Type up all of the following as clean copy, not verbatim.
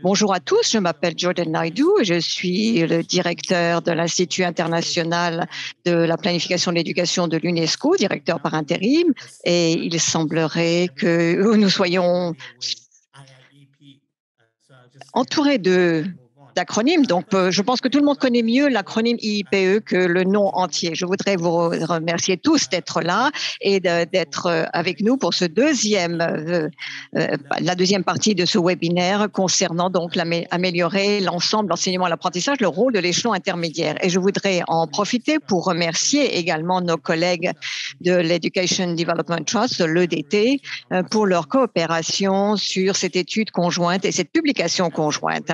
Bonjour à tous, je m'appelle Jordan Naidu et je suis le directeur de l'Institut international de la planification de l'éducation de l'UNESCO, directeur par intérim, et il semblerait que nous soyons entourés d'acronymes. Donc, je pense que tout le monde connaît mieux l'acronyme IIPE que le nom entier. Je voudrais vous remercier tous d'être là et d'être avec nous pour la deuxième partie de ce webinaire concernant donc améliorer l'ensemble, l'enseignement et l'apprentissage, le rôle de l'échelon intermédiaire. Et je voudrais en profiter pour remercier également nos collègues de l'Education Development Trust, de l'EDT, pour leur coopération sur cette étude conjointe et cette publication conjointe.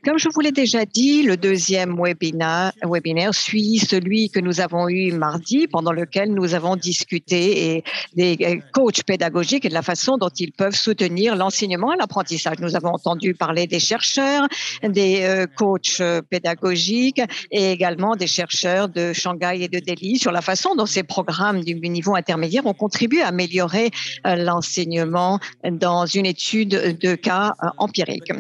Comme je vous l'ai déjà dit, le deuxième webinaire suit celui que nous avons eu mardi, pendant lequel nous avons discuté des coachs pédagogiques et de la façon dont ils peuvent soutenir l'enseignement et l'apprentissage. Nous avons entendu parler des chercheurs, des coachs pédagogiques et également des chercheurs de Shanghai et de Delhi sur la façon dont ces programmes du niveau intermédiaire ont contribué à améliorer l'enseignement dans une étude de cas empirique.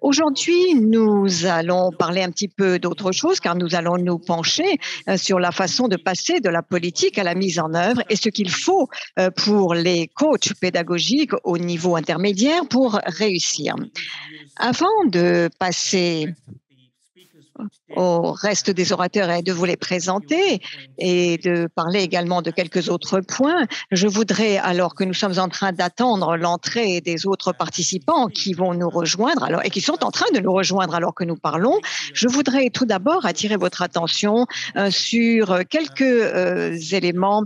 Aujourd'hui, nous allons parler un petit peu d'autre chose car nous allons nous pencher sur la façon de passer de la politique à la mise en œuvre et ce qu'il faut pour les coachs pédagogiques au niveau intermédiaire pour réussir. Avant de passer au reste des orateurs et de vous les présenter et de parler également de quelques autres points, je voudrais, alors que nous sommes en train d'attendre l'entrée des autres participants qui vont nous rejoindre et qui sont en train de nous rejoindre alors que nous parlons, je voudrais tout d'abord attirer votre attention sur quelques éléments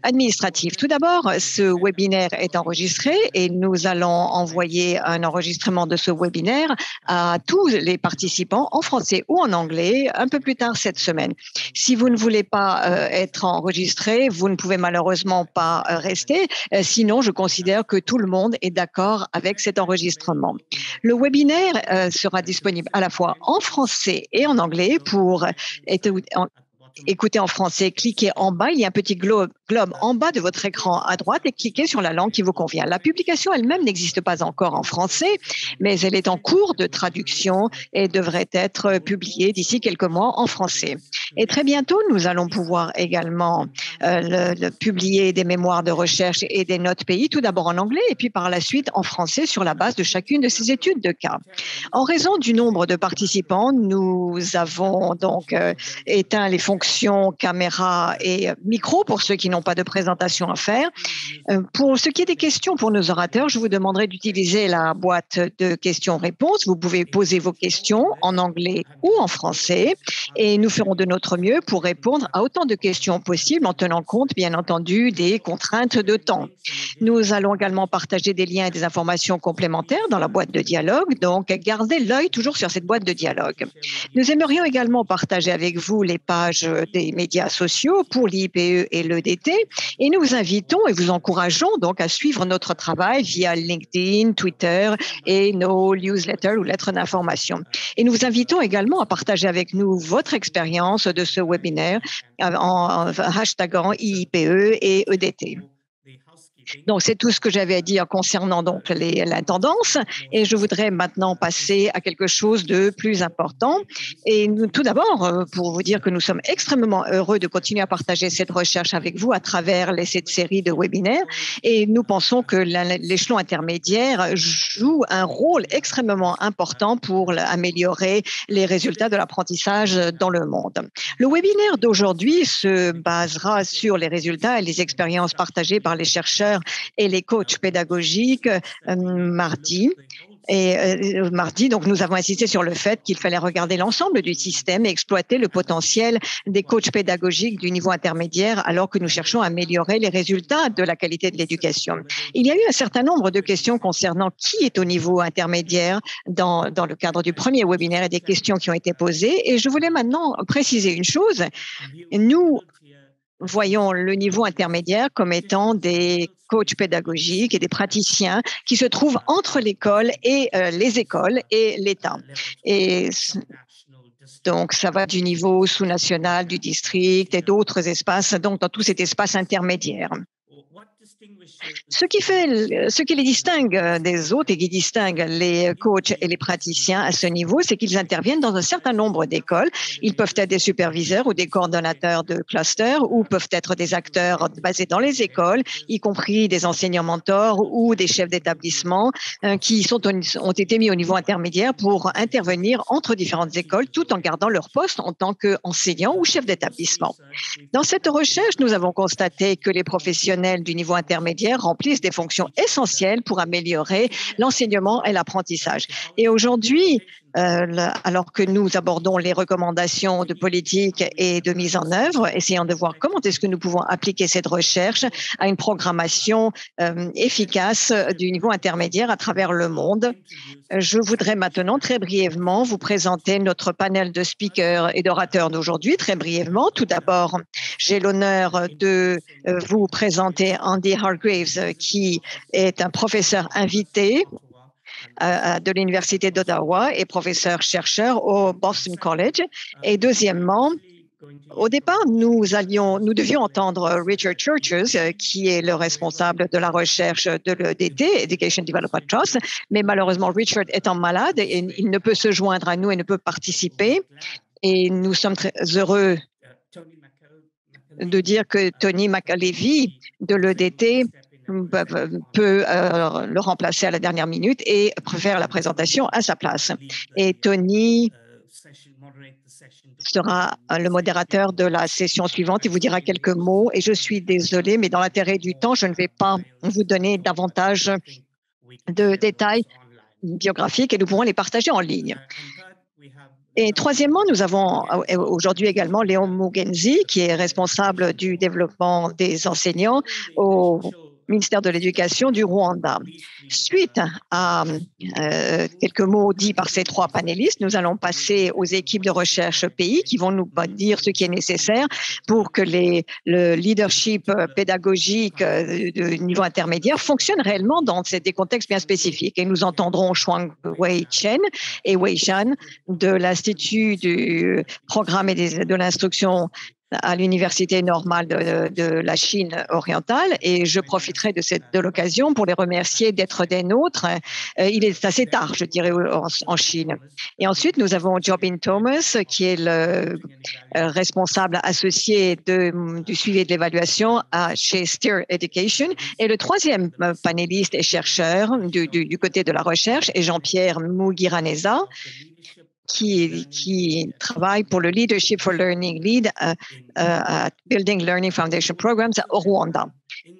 administratif. Tout d'abord, ce webinaire est enregistré et nous allons envoyer un enregistrement de ce webinaire à tous les participants en français ou en anglais un peu plus tard cette semaine. Si vous ne voulez pas être enregistré, vous ne pouvez malheureusement pas rester. Sinon, je considère que tout le monde est d'accord avec cet enregistrement. Le webinaire sera disponible à la fois en français et en anglais pour écoutez en français, cliquez en bas, il y a un petit globe en bas de votre écran à droite et cliquez sur la langue qui vous convient. La publication elle-même n'existe pas encore en français, mais elle est en cours de traduction et devrait être publiée d'ici quelques mois en français. Et très bientôt, nous allons pouvoir également publier des mémoires de recherche et des notes pays, tout d'abord en anglais et puis par la suite en français sur la base de chacune de ces études de cas. En raison du nombre de participants, nous avons donc éteint les fonctions caméra et micro pour ceux qui n'ont pas de présentation à faire. Pour ce qui est des questions pour nos orateurs, je vous demanderai d'utiliser la boîte de questions-réponses. Vous pouvez poser vos questions en anglais ou en français et nous ferons de notre mieux pour répondre à autant de questions possibles en tenant compte, bien entendu, des contraintes de temps. Nous allons également partager des liens et des informations complémentaires dans la boîte de dialogue, donc gardez l'œil toujours sur cette boîte de dialogue. Nous aimerions également partager avec vous les pages des médias sociaux pour l'IPE et l'EDT et nous vous invitons et vous encourageons donc à suivre notre travail via LinkedIn, Twitter et nos newsletters ou lettres d'information. Et nous vous invitons également à partager avec nous votre expérience de ce webinaire en hashtagant IIPE et EDT. Donc, c'est tout ce que j'avais à dire concernant donc la tendance et je voudrais maintenant passer à quelque chose de plus important. Et tout d'abord, pour vous dire que nous sommes extrêmement heureux de continuer à partager cette recherche avec vous à travers cette série de webinaires et nous pensons que l'échelon intermédiaire joue un rôle extrêmement important pour améliorer les résultats de l'apprentissage dans le monde. Le webinaire d'aujourd'hui se basera sur les résultats et les expériences partagées par les chercheurs et les coachs pédagogiques mardi. Mardi, donc, nous avons insisté sur le fait qu'il fallait regarder l'ensemble du système et exploiter le potentiel des coachs pédagogiques du niveau intermédiaire alors que nous cherchons à améliorer les résultats de la qualité de l'éducation. Il y a eu un certain nombre de questions concernant qui est au niveau intermédiaire dans le cadre du premier webinaire et des questions qui ont été posées. Et je voulais maintenant préciser une chose. Nous voyons le niveau intermédiaire comme étant des coachs pédagogiques et des praticiens qui se trouvent entre l'école et les écoles et l'État. Et donc, ça va du niveau sous-national, du district et d'autres espaces, donc dans tout cet espace intermédiaire. Ce qui les distingue des autres et qui distingue les coachs et les praticiens à ce niveau, c'est qu'ils interviennent dans un certain nombre d'écoles. Ils peuvent être des superviseurs ou des coordonnateurs de clusters ou peuvent être des acteurs basés dans les écoles, y compris des enseignants mentors ou des chefs d'établissement qui ont été mis au niveau intermédiaire pour intervenir entre différentes écoles tout en gardant leur poste en tant qu'enseignants ou chefs d'établissement. Dans cette recherche, nous avons constaté que les professionnels du niveau intermédiaire remplissent des fonctions essentielles pour améliorer l'enseignement et l'apprentissage. Et aujourd'hui, alors que nous abordons les recommandations de politique et de mise en œuvre, essayons de voir comment est-ce que nous pouvons appliquer cette recherche à une programmation efficace du niveau intermédiaire à travers le monde. Je voudrais maintenant très brièvement vous présenter notre panel de speakers et d'orateurs d'aujourd'hui. Très brièvement, tout d'abord, j'ai l'honneur de vous présenter Andy Hargreaves, qui est un professeur invité de l'Université d'Ottawa et professeur-chercheur au Boston College. Et deuxièmement, au départ, nous devions entendre Richard Churches, qui est le responsable de la recherche de l'EDT, Education Development Trust, mais malheureusement, Richard étant malade, et il ne peut se joindre à nous et ne peut participer. Et nous sommes très heureux de dire que Tony McAlevey de l'EDT peut le remplacer à la dernière minute et faire la présentation à sa place. Et Tony sera le modérateur de la session suivante. Il vous dira quelques mots et je suis désolée, mais dans l'intérêt du temps, je ne vais pas vous donner davantage de détails biographiques et nous pourrons les partager en ligne. Et troisièmement, nous avons aujourd'hui également Léon Mugenzi, qui est responsable du développement des enseignants au ministère de l'Éducation du Rwanda. Suite à quelques mots dits par ces trois panélistes, nous allons passer aux équipes de recherche pays qui vont nous dire ce qui est nécessaire pour que le leadership pédagogique du niveau intermédiaire fonctionne réellement dans des contextes bien spécifiques. Et nous entendrons Shuang Wei Chen et Wei Shan de l'Institut du programme et de l'instruction à l'Université normale de la Chine orientale et je profiterai de l'occasion pour les remercier d'être des nôtres. Il est assez tard, je dirais, en Chine. Et ensuite, nous avons Jobin Thomas, qui est le responsable associé du suivi et de l'évaluation chez Steer Education. Et le troisième panéliste et chercheur du côté de la recherche est Jean-Pierre Mugiraneza, qui travaille pour le Leadership for Learning Lead à Building Learning Foundation Programs au Rwanda.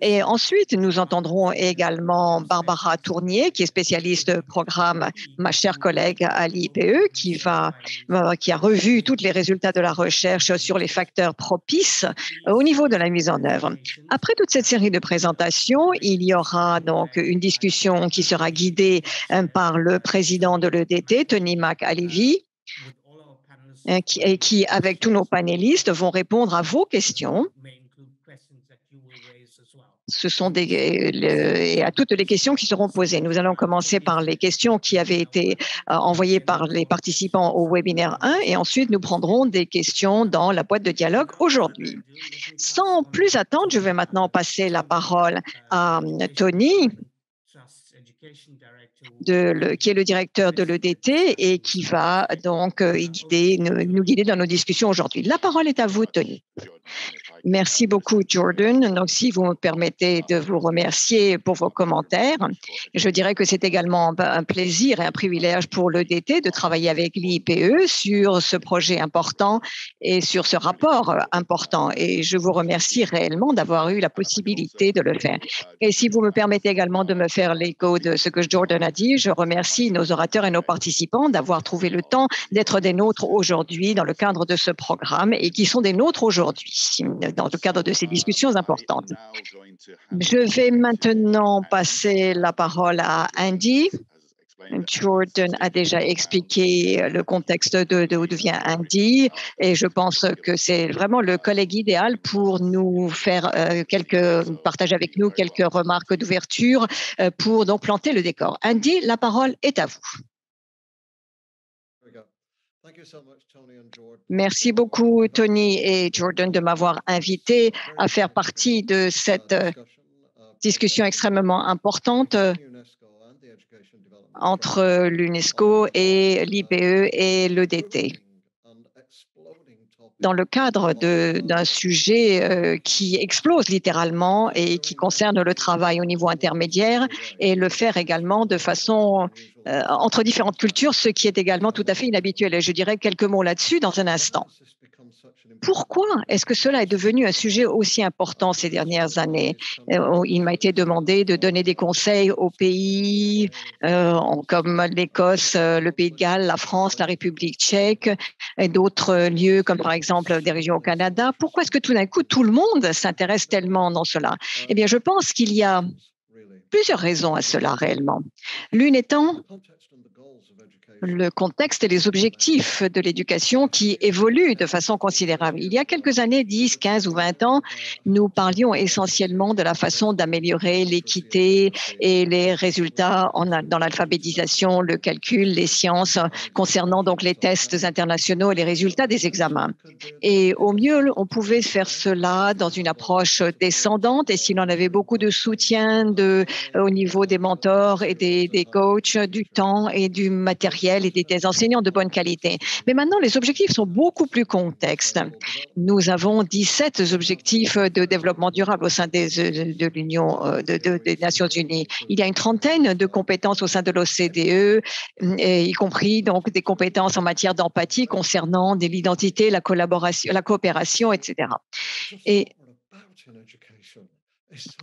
Et ensuite, nous entendrons également Barbara Tournier, qui est spécialiste programme, ma chère collègue à l'IPE, qui a revu tous les résultats de la recherche sur les facteurs propices au niveau de la mise en œuvre. Après toute cette série de présentations, il y aura donc une discussion qui sera guidée par le président de l'EDT, Tony McAlevey, qui, avec tous nos panélistes, vont répondre à vos questions. Ce sont et à toutes les questions qui seront posées. Nous allons commencer par les questions qui avaient été envoyées par les participants au webinaire 1 et ensuite nous prendrons des questions dans la boîte de dialogue aujourd'hui. Sans plus attendre, je vais maintenant passer la parole à Tony, qui est le directeur de l'EDT et qui va donc nous guider dans nos discussions aujourd'hui. La parole est à vous, Tony. Merci beaucoup, Jordan. Donc, si vous me permettez de vous remercier pour vos commentaires, je dirais que c'est également un plaisir et un privilège pour l'EDT de travailler avec l'IPE sur ce projet important et sur ce rapport important. Et je vous remercie réellement d'avoir eu la possibilité de le faire. Et si vous me permettez également de me faire l'écho de ce que Jordan a dit, je remercie nos orateurs et nos participants d'avoir trouvé le temps d'être des nôtres aujourd'hui dans le cadre de ce programme et qui sont des nôtres aujourd'hui dans le cadre de ces discussions importantes. Je vais maintenant passer la parole à Andy. Jordan a déjà expliqué le contexte d'où vient Andy et je pense que c'est vraiment le collègue idéal pour nous faire partager avec nous quelques remarques d'ouverture pour donc planter le décor. Andy, la parole est à vous. Merci beaucoup, Tony et Jordan, de m'avoir invité à faire partie de cette discussion extrêmement importante entre l'UNESCO et l'IPE et l'EDT. Dans le cadre d'un sujet qui explose littéralement et qui concerne le travail au niveau intermédiaire et le faire également de façon entre différentes cultures, ce qui est également tout à fait inhabituel. Et je dirais quelques mots là-dessus dans un instant. Pourquoi est-ce que cela est devenu un sujet aussi important ces dernières années? Il m'a été demandé de donner des conseils aux pays comme l'Écosse, le Pays de Galles, la France, la République tchèque et d'autres lieux comme par exemple des régions au Canada. Pourquoi est-ce que tout d'un coup tout le monde s'intéresse tellement dans cela? Eh bien, je pense qu'il y a plusieurs raisons à cela réellement. L'une étant le contexte et les objectifs de l'éducation qui évoluent de façon considérable. Il y a quelques années, 10, 15 ou 20 ans, nous parlions essentiellement de la façon d'améliorer l'équité et les résultats dans l'alphabétisation, le calcul, les sciences, concernant donc les tests internationaux et les résultats des examens. Et au mieux, on pouvait faire cela dans une approche descendante et si l'on avait beaucoup de soutien au niveau des mentors et des coachs, du temps et du matériel et des enseignants de bonne qualité. Mais maintenant, les objectifs sont beaucoup plus complexes. Nous avons 17 objectifs de développement durable au sein de l'Union des Nations Unies. Il y a une trentaine de compétences au sein de l'OCDE, y compris donc des compétences en matière d'empathie concernant l'identité, la collaboration, la coopération, etc. Et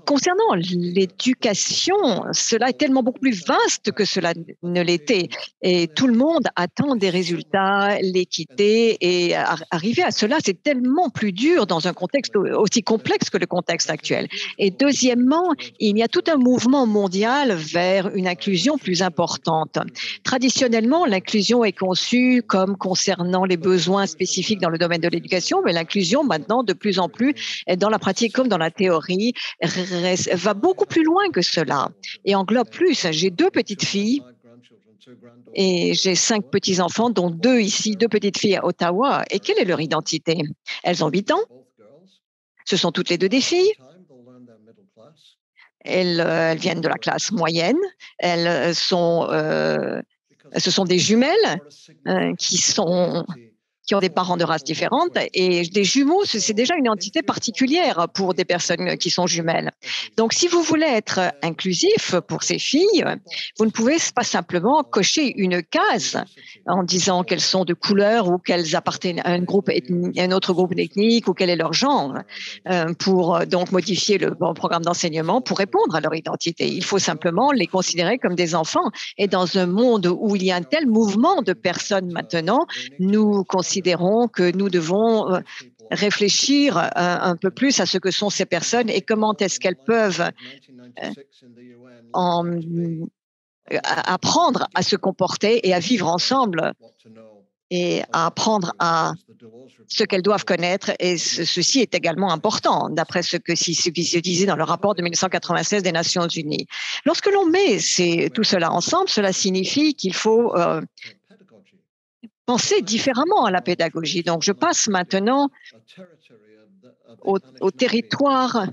concernant l'éducation, cela est tellement beaucoup plus vaste que cela ne l'était. Et tout le monde attend des résultats, l'équité, et arriver à cela, c'est tellement plus dur dans un contexte aussi complexe que le contexte actuel. Et deuxièmement, il y a tout un mouvement mondial vers une inclusion plus importante. Traditionnellement, l'inclusion est conçue comme concernant les besoins spécifiques dans le domaine de l'éducation, mais l'inclusion maintenant, de plus en plus, dans la pratique comme dans la théorie, va beaucoup plus loin que cela et englobe plus. J'ai 2 petites filles et j'ai 5 petits-enfants, dont 2 ici, 2 petites filles à Ottawa. Et quelle est leur identité? Elles ont 8 ans. Ce sont toutes les 2 des filles. Elles viennent de la classe moyenne. Ce sont des jumelles qui ont des parents de race différente. Et des jumeaux, c'est déjà une entité particulière pour des personnes qui sont jumelles. Donc, si vous voulez être inclusif pour ces filles, vous ne pouvez pas simplement cocher une case en disant qu'elles sont de couleur ou qu'elles appartiennent à un autre groupe ethnique ou quel est leur genre pour donc modifier le programme d'enseignement pour répondre à leur identité. Il faut simplement les considérer comme des enfants. Et dans un monde où il y a un tel mouvement de personnes maintenant, nous considérons que nous devons réfléchir un peu plus à ce que sont ces personnes et comment est-ce qu'elles peuvent apprendre à se comporter et à vivre ensemble et à apprendre à ce qu'elles doivent connaître. Et ceci est également important, d'après ce qui se disait dans le rapport de 1996 des Nations Unies. Lorsque l'on met tout cela ensemble, cela signifie qu'il faut penser différemment à la pédagogie. Donc, je passe maintenant au territoire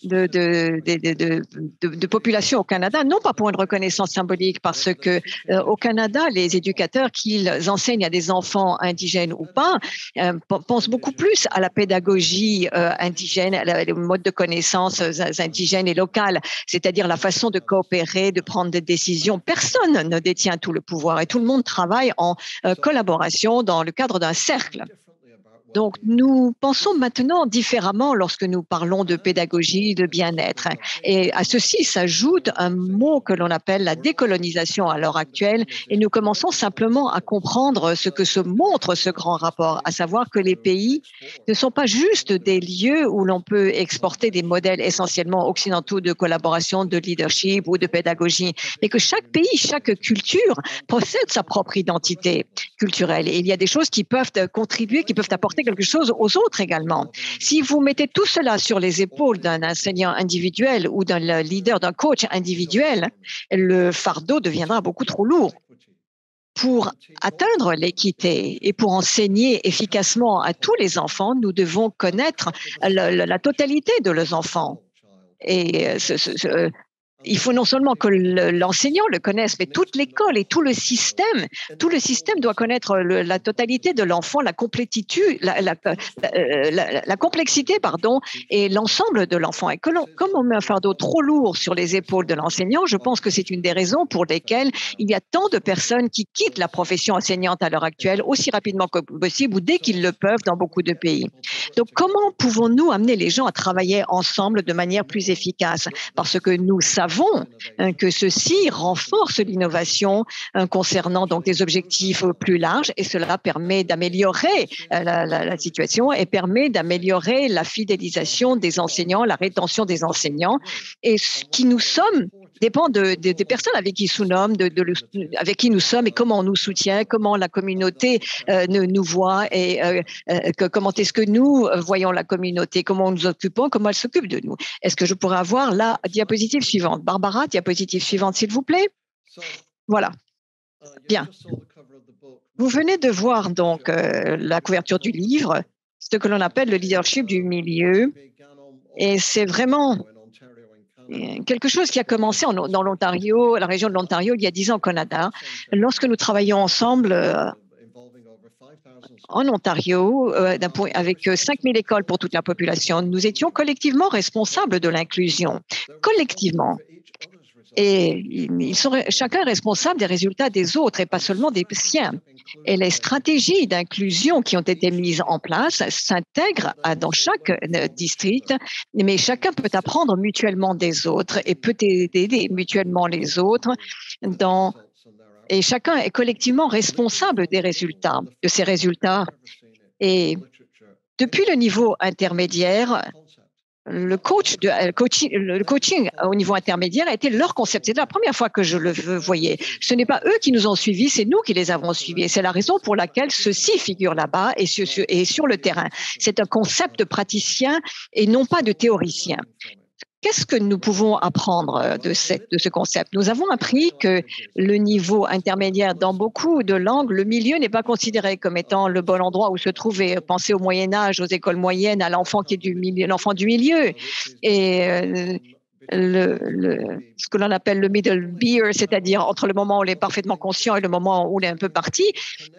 de population au Canada, non pas pour une reconnaissance symbolique, parce que au Canada, les éducateurs, qu'ils enseignent à des enfants indigènes ou pas, pensent beaucoup plus à la pédagogie indigène, les modes de connaissance indigènes et locales, c'est-à-dire la façon de coopérer, de prendre des décisions. Personne ne détient tout le pouvoir et tout le monde travaille en collaboration dans le cadre d'un cercle. Donc, nous pensons maintenant différemment lorsque nous parlons de pédagogie, de bien-être. Et à ceci s'ajoute un mot que l'on appelle la décolonisation à l'heure actuelle. Et nous commençons simplement à comprendre ce que se montre ce grand rapport, à savoir que les pays ne sont pas juste des lieux où l'on peut exporter des modèles essentiellement occidentaux de collaboration, de leadership ou de pédagogie, mais que chaque pays, chaque culture possède sa propre identité culturelle. Et il y a des choses qui peuvent contribuer, qui peuvent apporter quelque chose aux autres également. Si vous mettez tout cela sur les épaules d'un enseignant individuel ou d'un leader, d'un coach individuel, le fardeau deviendra beaucoup trop lourd pour atteindre l'équité et pour enseigner efficacement à tous les enfants, nous devons connaître la totalité de leurs enfants. Et il faut non seulement que l'enseignant le connaisse, mais toute l'école et tout le système doit connaître la totalité de l'enfant, la complexité, pardon, et l'ensemble de l'enfant. Et comme on met un fardeau trop lourd sur les épaules de l'enseignant, je pense que c'est une des raisons pour lesquelles il y a tant de personnes qui quittent la profession enseignante à l'heure actuelle aussi rapidement que possible ou dès qu'ils le peuvent dans beaucoup de pays. Donc, comment pouvons-nous amener les gens à travailler ensemble de manière plus efficace? Parce que nous savons que ceci renforce l'innovation concernant donc des objectifs plus larges et cela permet d'améliorer la situation et permet d'améliorer la fidélisation des enseignants, la rétention des enseignants. Et ce qui nous sommes dépend des personnes avec qui avec qui nous sommes et comment on nous soutient, comment la communauté nous voit et comment est-ce que nous voyons la communauté, comment nous occupons, comment elle s'occupe de nous. Est-ce que je pourrais avoir la diapositive suivante? Barbara, diapositive suivante, s'il vous plaît. Voilà. Bien. Vous venez de voir donc la couverture du livre, ce que l'on appelle le leadership du milieu. Et c'est vraiment quelque chose qui a commencé dans l'Ontario, la région de l'Ontario, il y a 10 ans au Canada. Lorsque nous travaillons ensemble en Ontario, avec 5000 écoles pour toute la population, nous étions collectivement responsables de l'inclusion. Collectivement. Et ils sont chacun responsable des résultats des autres et pas seulement des siens. Et les stratégies d'inclusion qui ont été mises en place s'intègrent dans chaque district, mais chacun peut apprendre mutuellement des autres et peut aider mutuellement les autres et chacun est collectivement responsable de ces résultats. Et depuis le niveau intermédiaire, le coaching au niveau intermédiaire a été leur concept. C'est la première fois que je le voyais. Ce n'est pas eux qui nous ont suivis, c'est nous qui les avons suivis. Et c'est la raison pour laquelle ceci figure là-bas et sur le terrain. C'est un concept de praticien et non pas de théoricien. Qu'est-ce que nous pouvons apprendre de ce concept? Nous avons appris que le niveau intermédiaire, dans beaucoup de langues, le milieu n'est pas considéré comme étant le bon endroit où se trouver. Pensez au Moyen-Âge, aux écoles moyennes, à l'enfant qui est l'enfant du milieu. Et ce que l'on appelle le middle beer, c'est-à-dire entre le moment où on est parfaitement conscient et le moment où on est un peu parti.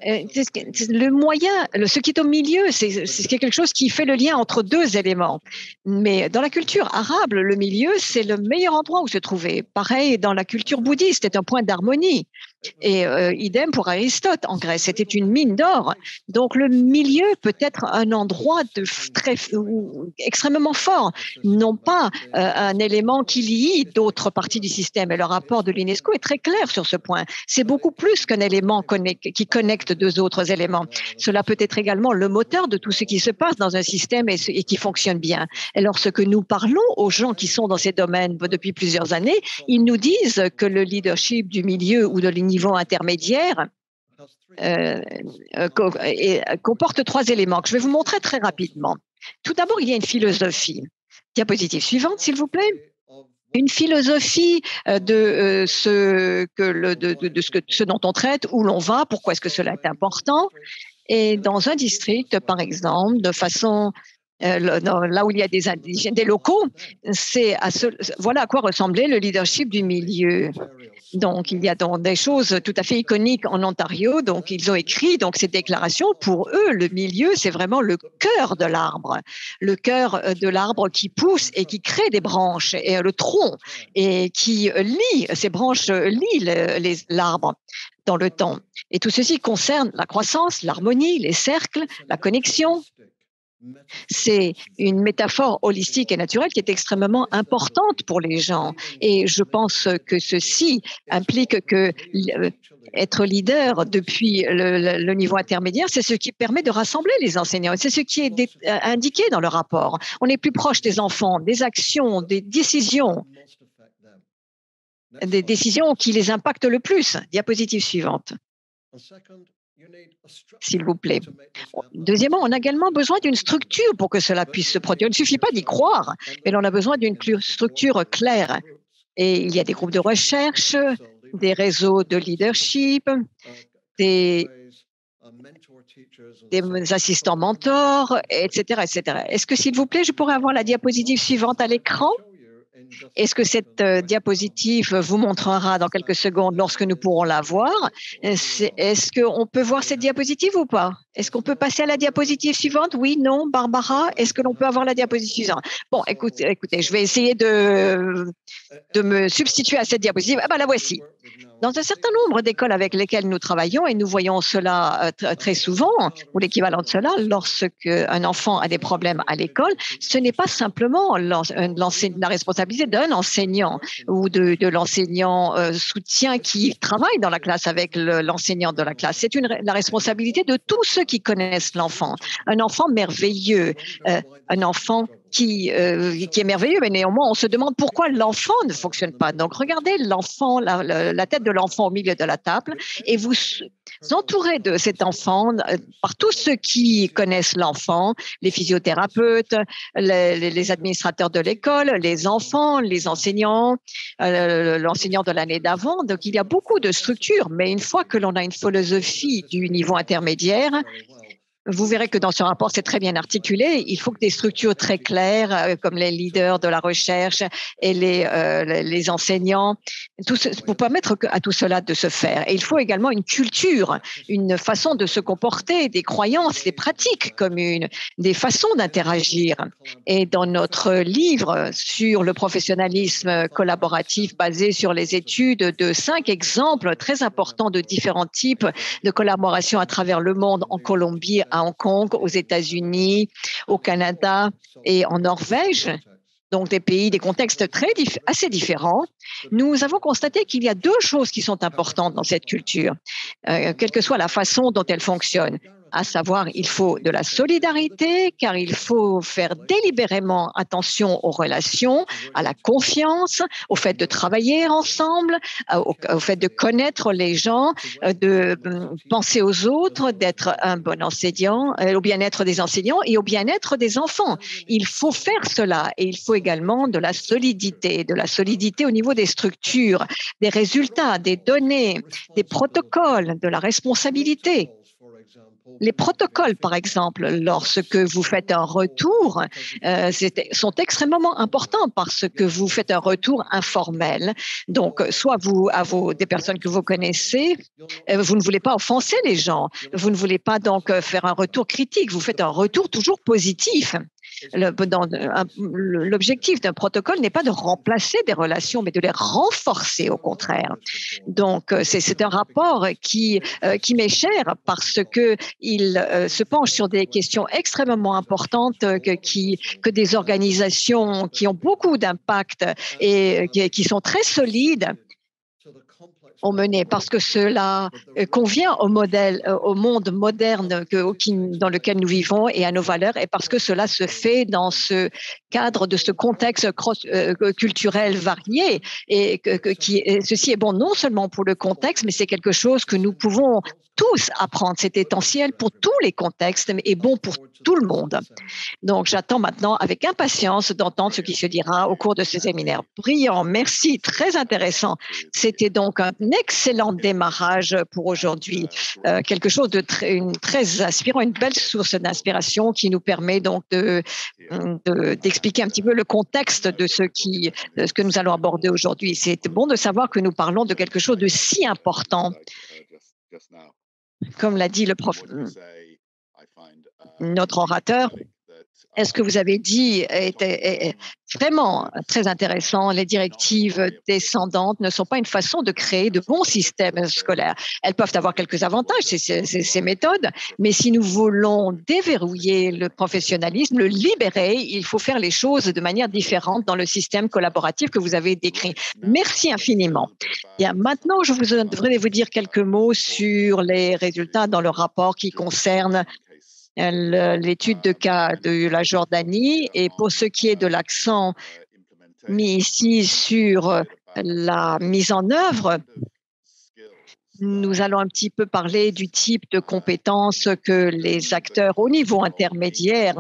Le moyen, ce qui est au milieu, c'est quelque chose qui fait le lien entre deux éléments. Mais dans la culture arabe, le milieu, c'est le meilleur endroit où se trouver. Pareil, dans la culture bouddhiste, c'est un point d'harmonie. Et idem pour Aristote en Grèce, c'était une mine d'or. Donc le milieu peut être un endroit extrêmement fort, non pas un élément qui lie d'autres parties du système. Et le rapport de l'UNESCO est très clair sur ce point. C'est beaucoup plus qu'un élément qui connecte deux autres éléments. Cela peut être également le moteur de tout ce qui se passe dans un système et qui fonctionne bien. Et lorsque nous parlons aux gens qui sont dans ces domaines depuis plusieurs années, ils nous disent que le leadership du milieu ou de niveau intermédiaire comporte trois éléments que je vais vous montrer très rapidement. Tout d'abord, il y a une philosophie. Diapositive suivante, s'il vous plaît. Une philosophie de ce dont on traite, où l'on va, pourquoi est-ce que cela est important. Et dans un district, par exemple, de façon là où il y a des indigènes, des locaux, voilà à quoi ressemblait le leadership du milieu. Donc, il y a donc des choses tout à fait iconiques en Ontario. Donc, ils ont écrit donc ces déclarations. Pour eux, le milieu, c'est vraiment le cœur de l'arbre qui pousse et qui crée des branches, et le tronc, et qui lie, ces branches lient l'arbre dans le temps. Et tout ceci concerne la croissance, l'harmonie, les cercles, la connexion. C'est une métaphore holistique et naturelle qui est extrêmement importante pour les gens. Et je pense que ceci implique que être leader depuis le niveau intermédiaire, c'est ce qui permet de rassembler les enseignants. C'est ce qui est indiqué dans le rapport. On est plus proche des enfants, des actions, des décisions qui les impactent le plus. Diapositive suivante, s'il vous plaît. Deuxièmement, on a également besoin d'une structure pour que cela puisse se produire. Il ne suffit pas d'y croire, mais on a besoin d'une structure claire. Et il y a des groupes de recherche, des réseaux de leadership des assistants mentors, etc., etc. Est-ce que, s'il vous plaît, je pourrais avoir la diapositive suivante à l'écran? Est-ce que cette diapositive vous montrera dans quelques secondes lorsque nous pourrons la voir? Est-ce qu'on peut voir cette diapositive ou pas? Est-ce qu'on peut passer à la diapositive suivante? Oui, non, Barbara? Est-ce que l'on peut avoir la diapositive suivante? Bon, écoutez, je vais essayer de me substituer à cette diapositive. Ah ben la voici. Dans un certain nombre d'écoles avec lesquelles nous travaillons, et nous voyons cela très souvent, ou l'équivalent de cela, lorsqu'un enfant a des problèmes à l'école, ce n'est pas simplement la responsabilité d'un enseignant ou de l'enseignant soutien qui travaille dans la classe avec l'enseignant de la classe. C'est la responsabilité de tous ceux qui connaissent l'enfant. Un enfant merveilleux, un enfant qui est merveilleux, mais néanmoins, on se demande pourquoi l'enfant ne fonctionne pas. Donc, regardez l'enfant, la tête de l'enfant au milieu de la table, et vous entourez de cet enfant par tous ceux qui connaissent l'enfant, les physiothérapeutes, les administrateurs de l'école, les enfants, les enseignants, l'enseignant de l'année d'avant. Donc, il y a beaucoup de structures, mais une fois que l'on a une philosophie du niveau intermédiaire, vous verrez que dans ce rapport, c'est très bien articulé. Il faut que des structures très claires, comme les leaders de la recherche et les enseignants, pour permettre à tout cela de se faire. Et il faut également une culture, une façon de se comporter, des croyances, des pratiques communes, des façons d'interagir. Et dans notre livre sur le professionnalisme collaboratif basé sur les études de 5 exemples très importants de différents types de collaboration à travers le monde, en Colombie, à Hong Kong, aux États-Unis, au Canada et en Norvège, donc des pays, des contextes assez différents, nous avons constaté qu'il y a 2 choses qui sont importantes dans cette culture, quelle que soit la façon dont elle fonctionne. À savoir, il faut de la solidarité, car il faut faire délibérément attention aux relations, à la confiance, au fait de travailler ensemble, au fait de connaître les gens, de penser aux autres, d'être un bon enseignant, au bien-être des enseignants et au bien-être des enfants. Il faut faire cela, et il faut également de la solidité au niveau des structures, des résultats, des données, des protocoles, de la responsabilité. Les protocoles, par exemple, lorsque vous faites un retour, sont extrêmement importants parce que vous faites un retour informel. Donc, soit des personnes que vous connaissez, vous ne voulez pas offenser les gens, vous ne voulez pas donc faire un retour critique, vous faites un retour toujours positif. L'objectif d'un protocole n'est pas de remplacer des relations, mais de les renforcer au contraire. Donc, c'est un rapport qui m'est cher parce que il se penche sur des questions extrêmement importantes que des organisations qui ont beaucoup d'impact et qui sont très solides ont mené, parce que cela convient au monde moderne dans lequel nous vivons et à nos valeurs, et parce que cela se fait dans ce cadre de ce contexte culturel varié, et ceci est bon non seulement pour le contexte, mais c'est quelque chose que nous pouvons tous apprendre. C'est essentiel pour tous les contextes et bon pour tout le monde. Donc, j'attends maintenant avec impatience d'entendre ce qui se dira au cours de ce séminaire. Brillant, merci, très intéressant. C'était donc un excellent démarrage pour aujourd'hui, quelque chose de très inspirant, une belle source d'inspiration qui nous permet donc d'expliquer un petit peu le contexte de ce que nous allons aborder aujourd'hui. C'est bon de savoir que nous parlons de quelque chose de si important. Comme l'a dit notre orateur, ce que vous avez dit est vraiment très intéressant. Les directives descendantes ne sont pas une façon de créer de bons systèmes scolaires. Elles peuvent avoir quelques avantages, ces méthodes, mais si nous voulons déverrouiller le professionnalisme, le libérer, il faut faire les choses de manière différente dans le système collaboratif que vous avez décrit. Merci infiniment. Bien, maintenant, je voudrais vous dire quelques mots sur les résultats dans le rapport qui concerne l'étude de cas de la Jordanie, et pour ce qui est de l'accent mis ici sur la mise en œuvre, nous allons un petit peu parler du type de compétences que les acteurs au niveau intermédiaire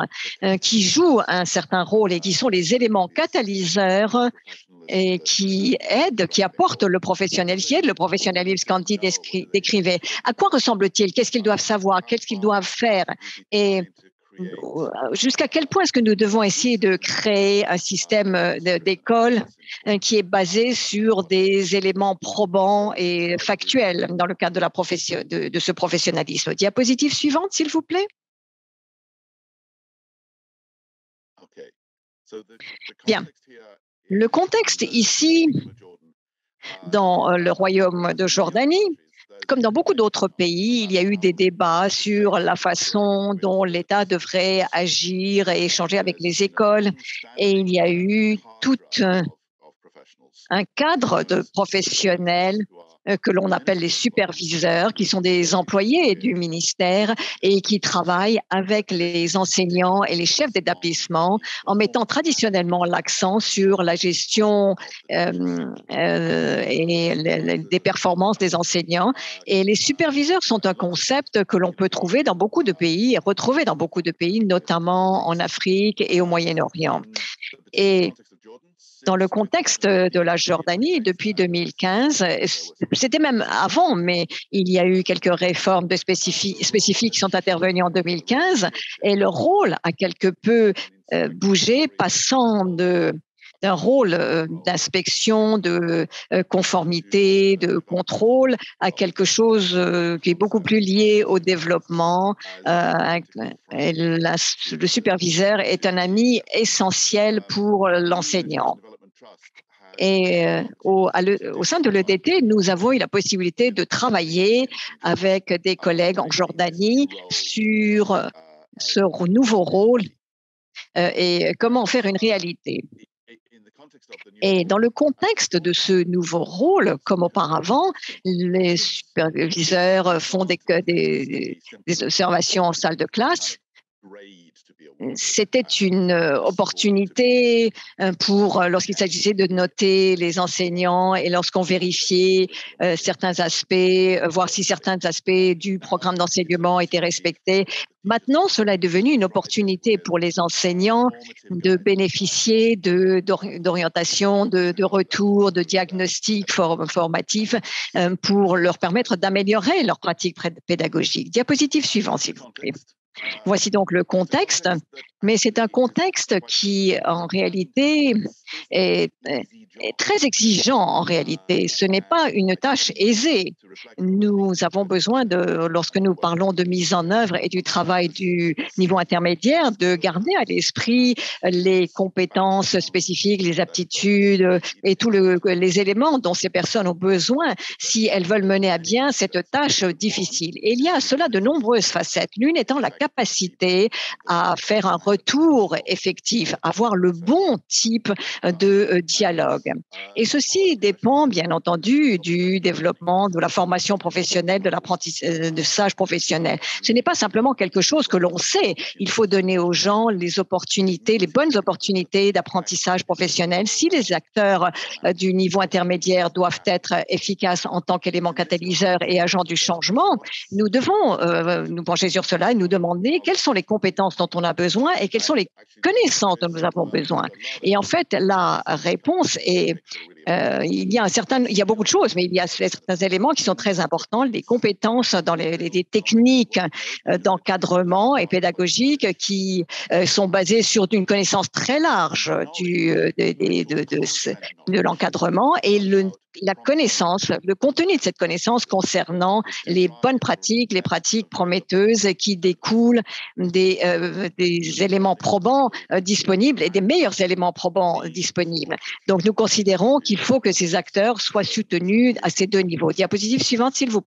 qui jouent un certain rôle et qui sont les éléments catalyseurs et qui aide, qui apporte le professionnel, qui aide le professionnalisme quand il décrivait. À quoi ressemble-t-il? Qu'est-ce qu'ils doivent savoir? Qu'est-ce qu'ils doivent faire? Et jusqu'à quel point est-ce que nous devons essayer de créer un système d'école qui est basé sur des éléments probants et factuels dans le cadre de, de ce professionnalisme? Diapositive suivante, s'il vous plaît. Bien. Le contexte ici, dans le royaume de Jordanie, comme dans beaucoup d'autres pays, il y a eu des débats sur la façon dont l'État devrait agir et échanger avec les écoles. Et il y a eu tout un cadre de professionnels que l'on appelle les superviseurs, qui sont des employés du ministère et qui travaillent avec les enseignants et les chefs d'établissement en mettant traditionnellement l'accent sur la gestion des performances des enseignants. Et les superviseurs sont un concept que l'on peut trouver dans beaucoup de pays et retrouver dans beaucoup de pays, notamment en Afrique et au Moyen-Orient. Et dans le contexte de la Jordanie, depuis 2015, c'était même avant, mais il y a eu quelques réformes spécifiques qui sont intervenues en 2015 et le rôle a quelque peu bougé, passant d'un rôle d'inspection, de conformité, de contrôle, à quelque chose qui est beaucoup plus lié au développement. Le superviseur est un ami essentiel pour l'enseignant. Et au sein de l'EDT, nous avons eu la possibilité de travailler avec des collègues en Jordanie sur ce nouveau rôle et comment en faire une réalité. Et dans le contexte de ce nouveau rôle, comme auparavant, les superviseurs font des observations en salle de classe. C'était une opportunité pour, lorsqu'il s'agissait de noter les enseignants et lorsqu'on vérifiait certains aspects, voir si certains aspects du programme d'enseignement étaient respectés. Maintenant, cela est devenu une opportunité pour les enseignants de bénéficier d'orientation, de retours, de diagnostics formatifs pour leur permettre d'améliorer leur pratique pédagogique. Diapositive suivante, s'il vous plaît. Voici donc le contexte, mais c'est un contexte qui, en réalité, est très exigeant en réalité. Ce n'est pas une tâche aisée. Nous avons besoin lorsque nous parlons de mise en œuvre et du travail du niveau intermédiaire, de garder à l'esprit les compétences spécifiques, les aptitudes et tous les éléments dont ces personnes ont besoin si elles veulent mener à bien cette tâche difficile. Et il y a à cela de nombreuses facettes. L'une étant la capacité à faire un retour effectif, avoir le bon type de dialogue. Et ceci dépend, bien entendu, du développement, de la formation professionnelle, de l'apprentissage professionnel. Ce n'est pas simplement quelque chose que l'on sait. Il faut donner aux gens les opportunités, les bonnes opportunités d'apprentissage professionnel. Si les acteurs du niveau intermédiaire doivent être efficaces en tant qu'éléments catalyseurs et agents du changement, nous devons nous pencher sur cela et nous demander quelles sont les compétences dont on a besoin et quelles sont les connaissances dont nous avons besoin. Et en fait, la réponse est il y a beaucoup de choses, mais il y a certains éléments qui sont très importants, les compétences dans les techniques d'encadrement et pédagogique qui sont basées sur une connaissance très large de l'encadrement et la connaissance, le contenu de cette connaissance concernant les bonnes pratiques, les pratiques prometteuses qui découlent des éléments probants disponibles et des meilleurs éléments probants disponibles. Donc, nous considérons qu'il faut que ces acteurs soient soutenus à ces deux niveaux. Diapositive suivante, s'il vous plaît.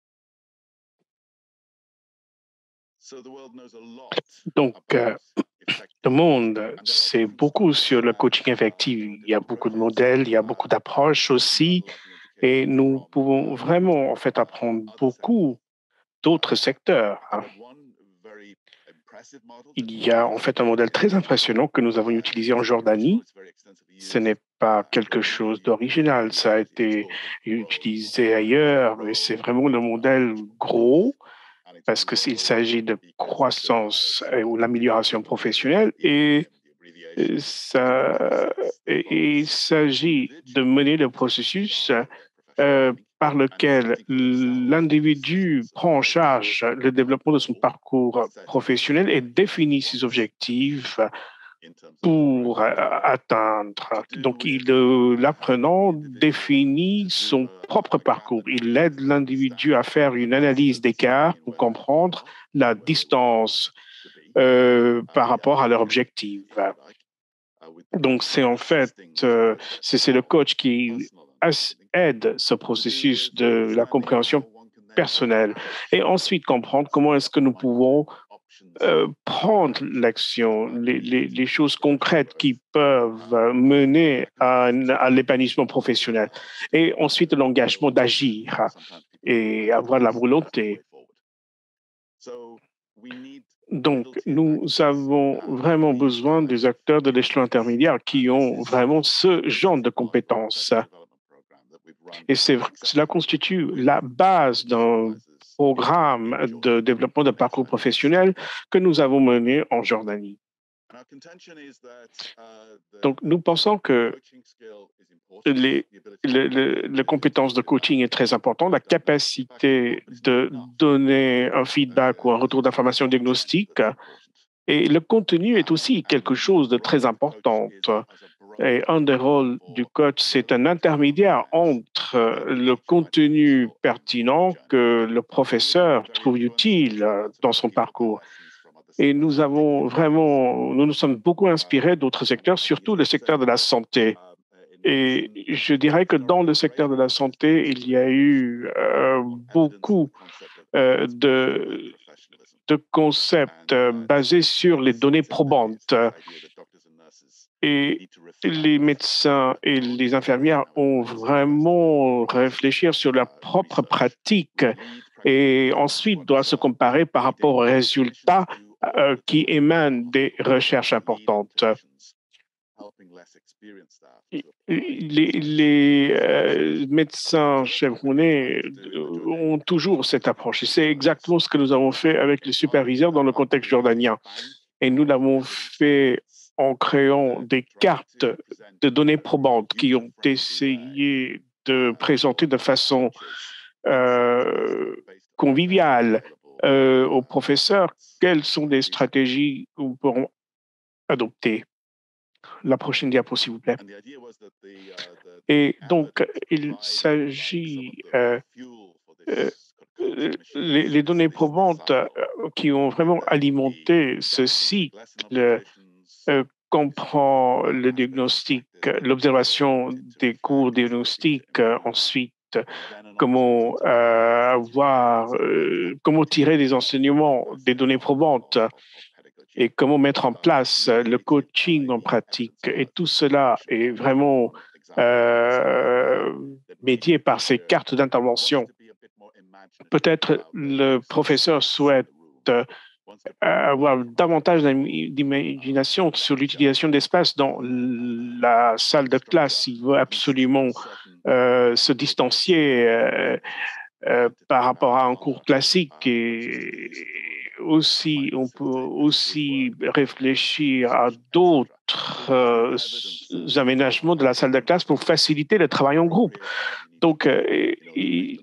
Donc, le monde sait beaucoup sur le coaching effectif. Il y a beaucoup de modèles, il y a beaucoup d'approches aussi, et nous pouvons vraiment en fait apprendre beaucoup d'autres secteurs. Il y a en fait un modèle très impressionnant que nous avons utilisé en Jordanie. Ce n'est pas quelque chose d'original, ça a été utilisé ailleurs, mais c'est vraiment le modèle gros parce qu'il s'agit de croissance ou l'amélioration professionnelle et Il s'agit de mener le processus par lequel l'individu prend en charge le développement de son parcours professionnel et définit ses objectifs pour atteindre. Donc, l'apprenant définit son propre parcours. Il aide l'individu à faire une analyse d'écart pour comprendre la distance par rapport à leur objectif. Donc, c'est en fait, c'est le coach qui aide ce processus de la compréhension personnelle et ensuite comprendre comment est-ce que nous pouvons prendre l'action, les choses concrètes qui peuvent mener à l'épanouissement professionnel et ensuite l'engagement d'agir et avoir la volonté. Donc, nous avons vraiment besoin des acteurs de l'échelon intermédiaire qui ont vraiment ce genre de compétences. Et cela constitue la base d'un programme de développement de parcours professionnel que nous avons mené en Jordanie. Donc, nous pensons que les compétences de coaching est très importante, la capacité de donner un feedback ou un retour d'information diagnostique. Et le contenu est aussi quelque chose de très important. Et un des rôles du coach, c'est un intermédiaire entre le contenu pertinent que le professeur trouve utile dans son parcours. Et nous nous sommes beaucoup inspirés d'autres secteurs, surtout le secteur de la santé. Et je dirais que dans le secteur de la santé, il y a eu beaucoup de concepts basés sur les données probantes. Et les médecins et les infirmières ont vraiment réfléchi sur leur propre pratique et ensuite doivent se comparer par rapport aux résultats qui émanent des recherches importantes. Les médecins chevronnés ont toujours cette approche. Et c'est exactement ce que nous avons fait avec les superviseurs dans le contexte jordanien. Et nous l'avons fait en créant des cartes de données probantes qui ont essayé de présenter de façon conviviale aux professeurs quelles sont les stratégies que nous pourrons adopter. La prochaine diapo, s'il vous plaît. Et donc, il s'agit les données probantes qui ont vraiment alimenté ce cycle comprend le diagnostic, l'observation des cours diagnostiques, ensuite comment comment tirer des enseignements des données probantes et comment mettre en place le coaching en pratique. Et tout cela est vraiment médié par ces cartes d'intervention. Peut-être le professeur souhaite avoir davantage d'imagination sur l'utilisation d'espace dans la salle de classe. Il veut absolument se distancier par rapport à un cours classique et aussi, on peut aussi réfléchir à d'autres aménagements de la salle de classe pour faciliter le travail en groupe. Donc, il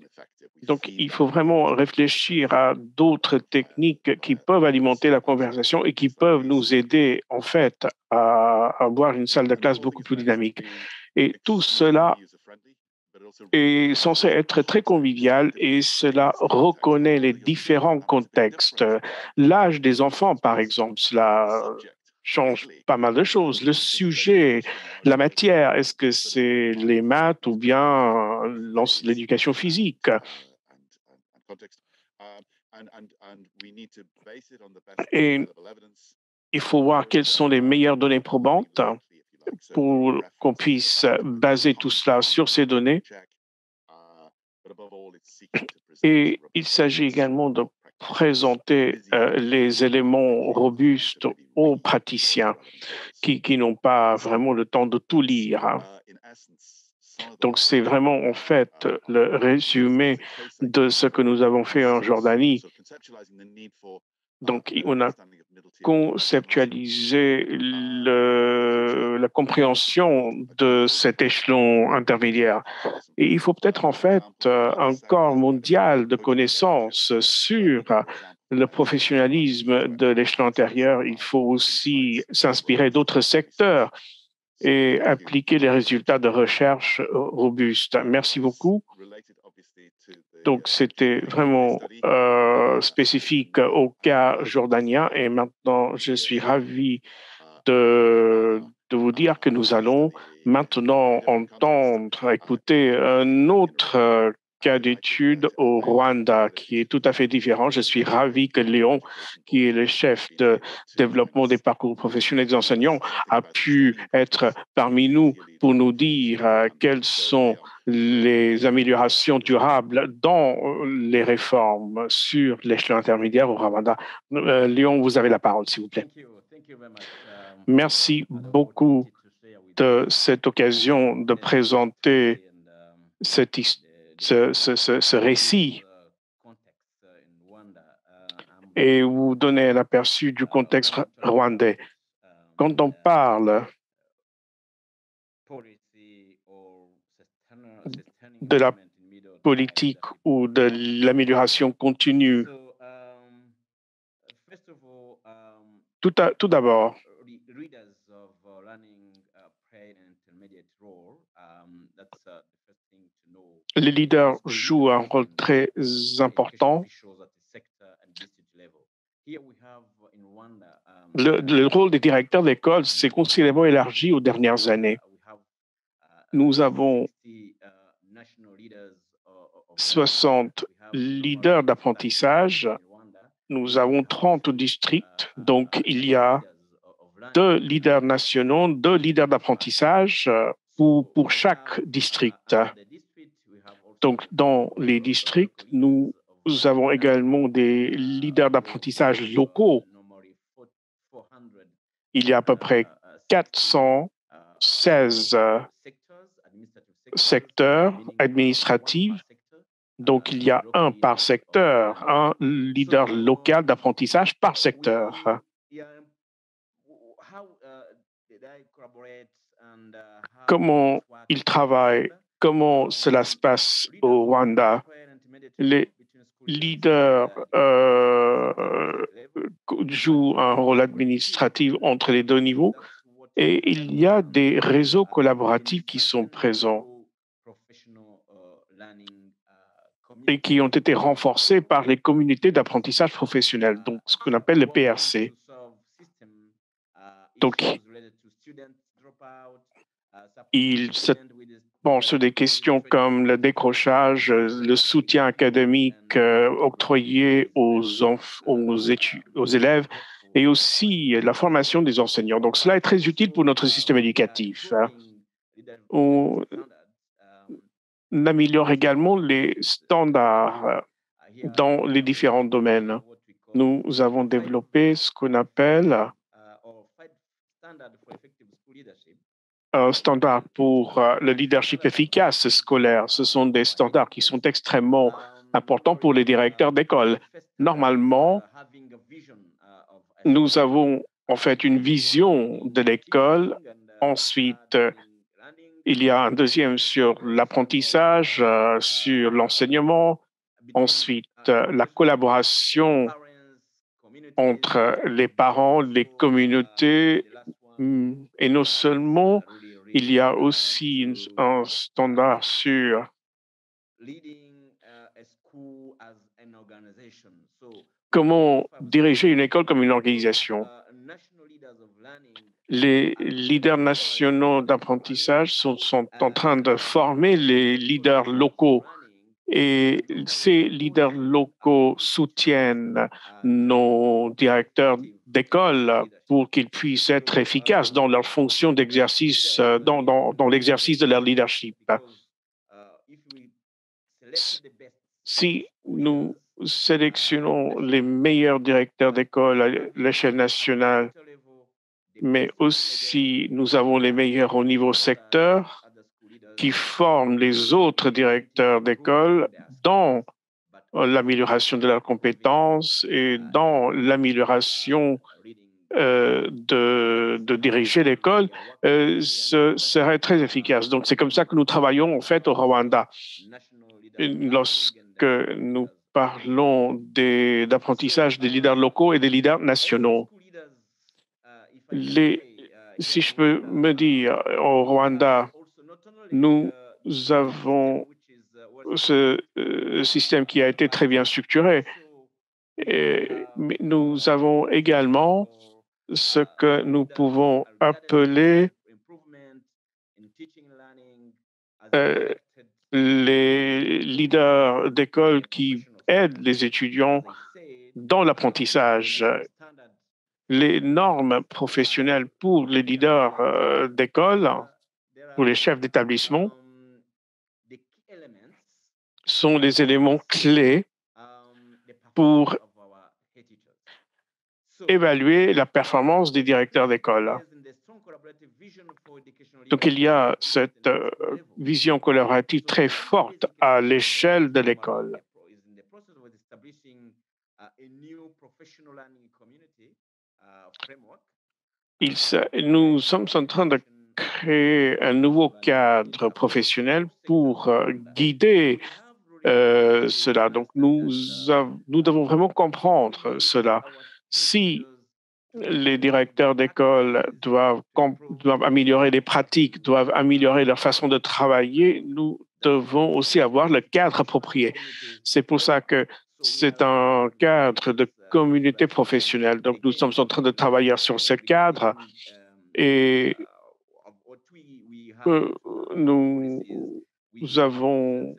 faut vraiment réfléchir à d'autres techniques qui peuvent alimenter la conversation et qui peuvent nous aider, en fait, à avoir une salle de classe beaucoup plus dynamique. Et tout cela est censé être très convivial et cela reconnaît les différents contextes. L'âge des enfants, par exemple, cela change pas mal de choses. Le sujet, la matière, est-ce que c'est les maths ou bien l'éducation physique? Et il faut voir quelles sont les meilleures données probantes pour qu'on puisse baser tout cela sur ces données. Et il s'agit également de présenter les éléments robustes aux praticiens qui n'ont pas vraiment le temps de tout lire. Donc, c'est vraiment en fait le résumé de ce que nous avons fait en Jordanie. Donc, on a conceptualiser la compréhension de cet échelon intermédiaire. Et il faut peut-être en fait un corps mondial de connaissances sur le professionnalisme de l'échelon antérieur. Il faut aussi s'inspirer d'autres secteurs et appliquer les résultats de recherche robustes. Merci beaucoup. Donc, c'était vraiment spécifique au cas jordanien. Et maintenant, je suis ravi de vous dire que nous allons maintenant écouter un autre cas d'étude au Rwanda qui est tout à fait différent. Je suis ravi que Léon, qui est le chef de développement des parcours professionnels des enseignants, a pu être parmi nous pour nous dire quelles sont les améliorations durables dans les réformes sur l'échelon intermédiaire au Rwanda. Léon, vous avez la parole, s'il vous plaît. Merci beaucoup de cette occasion de présenter ce récit et vous donner un aperçu du contexte rwandais. Quand on parle de la politique ou de l'amélioration continue, tout d'abord, les leaders jouent un rôle très important. Le rôle des directeurs d'école s'est considérablement élargi aux dernières années. Nous avons 60 leaders d'apprentissage. Nous avons 30 districts. Donc, il y a 2 leaders nationaux, 2 leaders d'apprentissage pour chaque district. Donc, dans les districts, nous avons également des leaders d'apprentissage locaux. Il y a à peu près 416 secteurs administratifs. Donc, il y a un par secteur, un leader local d'apprentissage par secteur. Comment ils travaillent, comment cela se passe au Rwanda. Les leaders jouent un rôle administratif entre les 2 niveaux et il y a des réseaux collaboratifs qui sont présents et qui ont été renforcés par les communautés d'apprentissage professionnel, donc ce qu'on appelle les PRC. Donc, ils se penchent sur des questions comme le décrochage, le soutien académique octroyé aux élèves et aussi la formation des enseignants. Donc, cela est très utile pour notre système éducatif. On améliore également les standards dans les différents domaines. Nous avons développé ce qu'on appelle un standard pour le leadership efficace scolaire. Ce sont des standards qui sont extrêmement importants pour les directeurs d'école. Normalement, nous avons en fait une vision de l'école. Ensuite, il y a un deuxième sur l'apprentissage, sur l'enseignement. Ensuite, la collaboration entre les parents, les communautés, et non seulement, il y a aussi un standard sur comment diriger une école comme une organisation. Les leaders nationaux d'apprentissage sont en train de former les leaders locaux et ces leaders locaux soutiennent nos directeurs d'école pour qu'ils puissent être efficaces dans leur fonction d'exercice, dans l'exercice de leur leadership. Si nous sélectionnons les meilleurs directeurs d'école à l'échelle nationale, mais aussi nous avons les meilleurs au niveau secteur qui forment les autres directeurs d'école dans l'amélioration de leurs compétences et dans l'amélioration de diriger l'école ce serait très efficace. Donc, c'est comme ça que nous travaillons en fait au Rwanda. Lorsque nous parlons d'apprentissage des leaders locaux et des leaders nationaux, si je peux me dire, au Rwanda, nous avons ce système qui a été très bien structuré, mais nous avons également ce que nous pouvons appeler les leaders d'école qui aident les étudiants dans l'apprentissage. Les normes professionnelles pour les leaders d'école, pour les chefs d'établissement, sont les éléments clés pour évaluer la performance des directeurs d'école. Donc, il y a cette vision collaborative très forte à l'échelle de l'école. Nous sommes en train de créer un nouveau cadre professionnel pour guider cela. Donc, nous devons vraiment comprendre cela. Si les directeurs d'école doivent améliorer les pratiques, doivent améliorer leur façon de travailler, nous devons aussi avoir le cadre approprié. C'est pour ça que c'est un cadre de communauté professionnelle. Donc, nous sommes en train de travailler sur ce cadre et nous avons,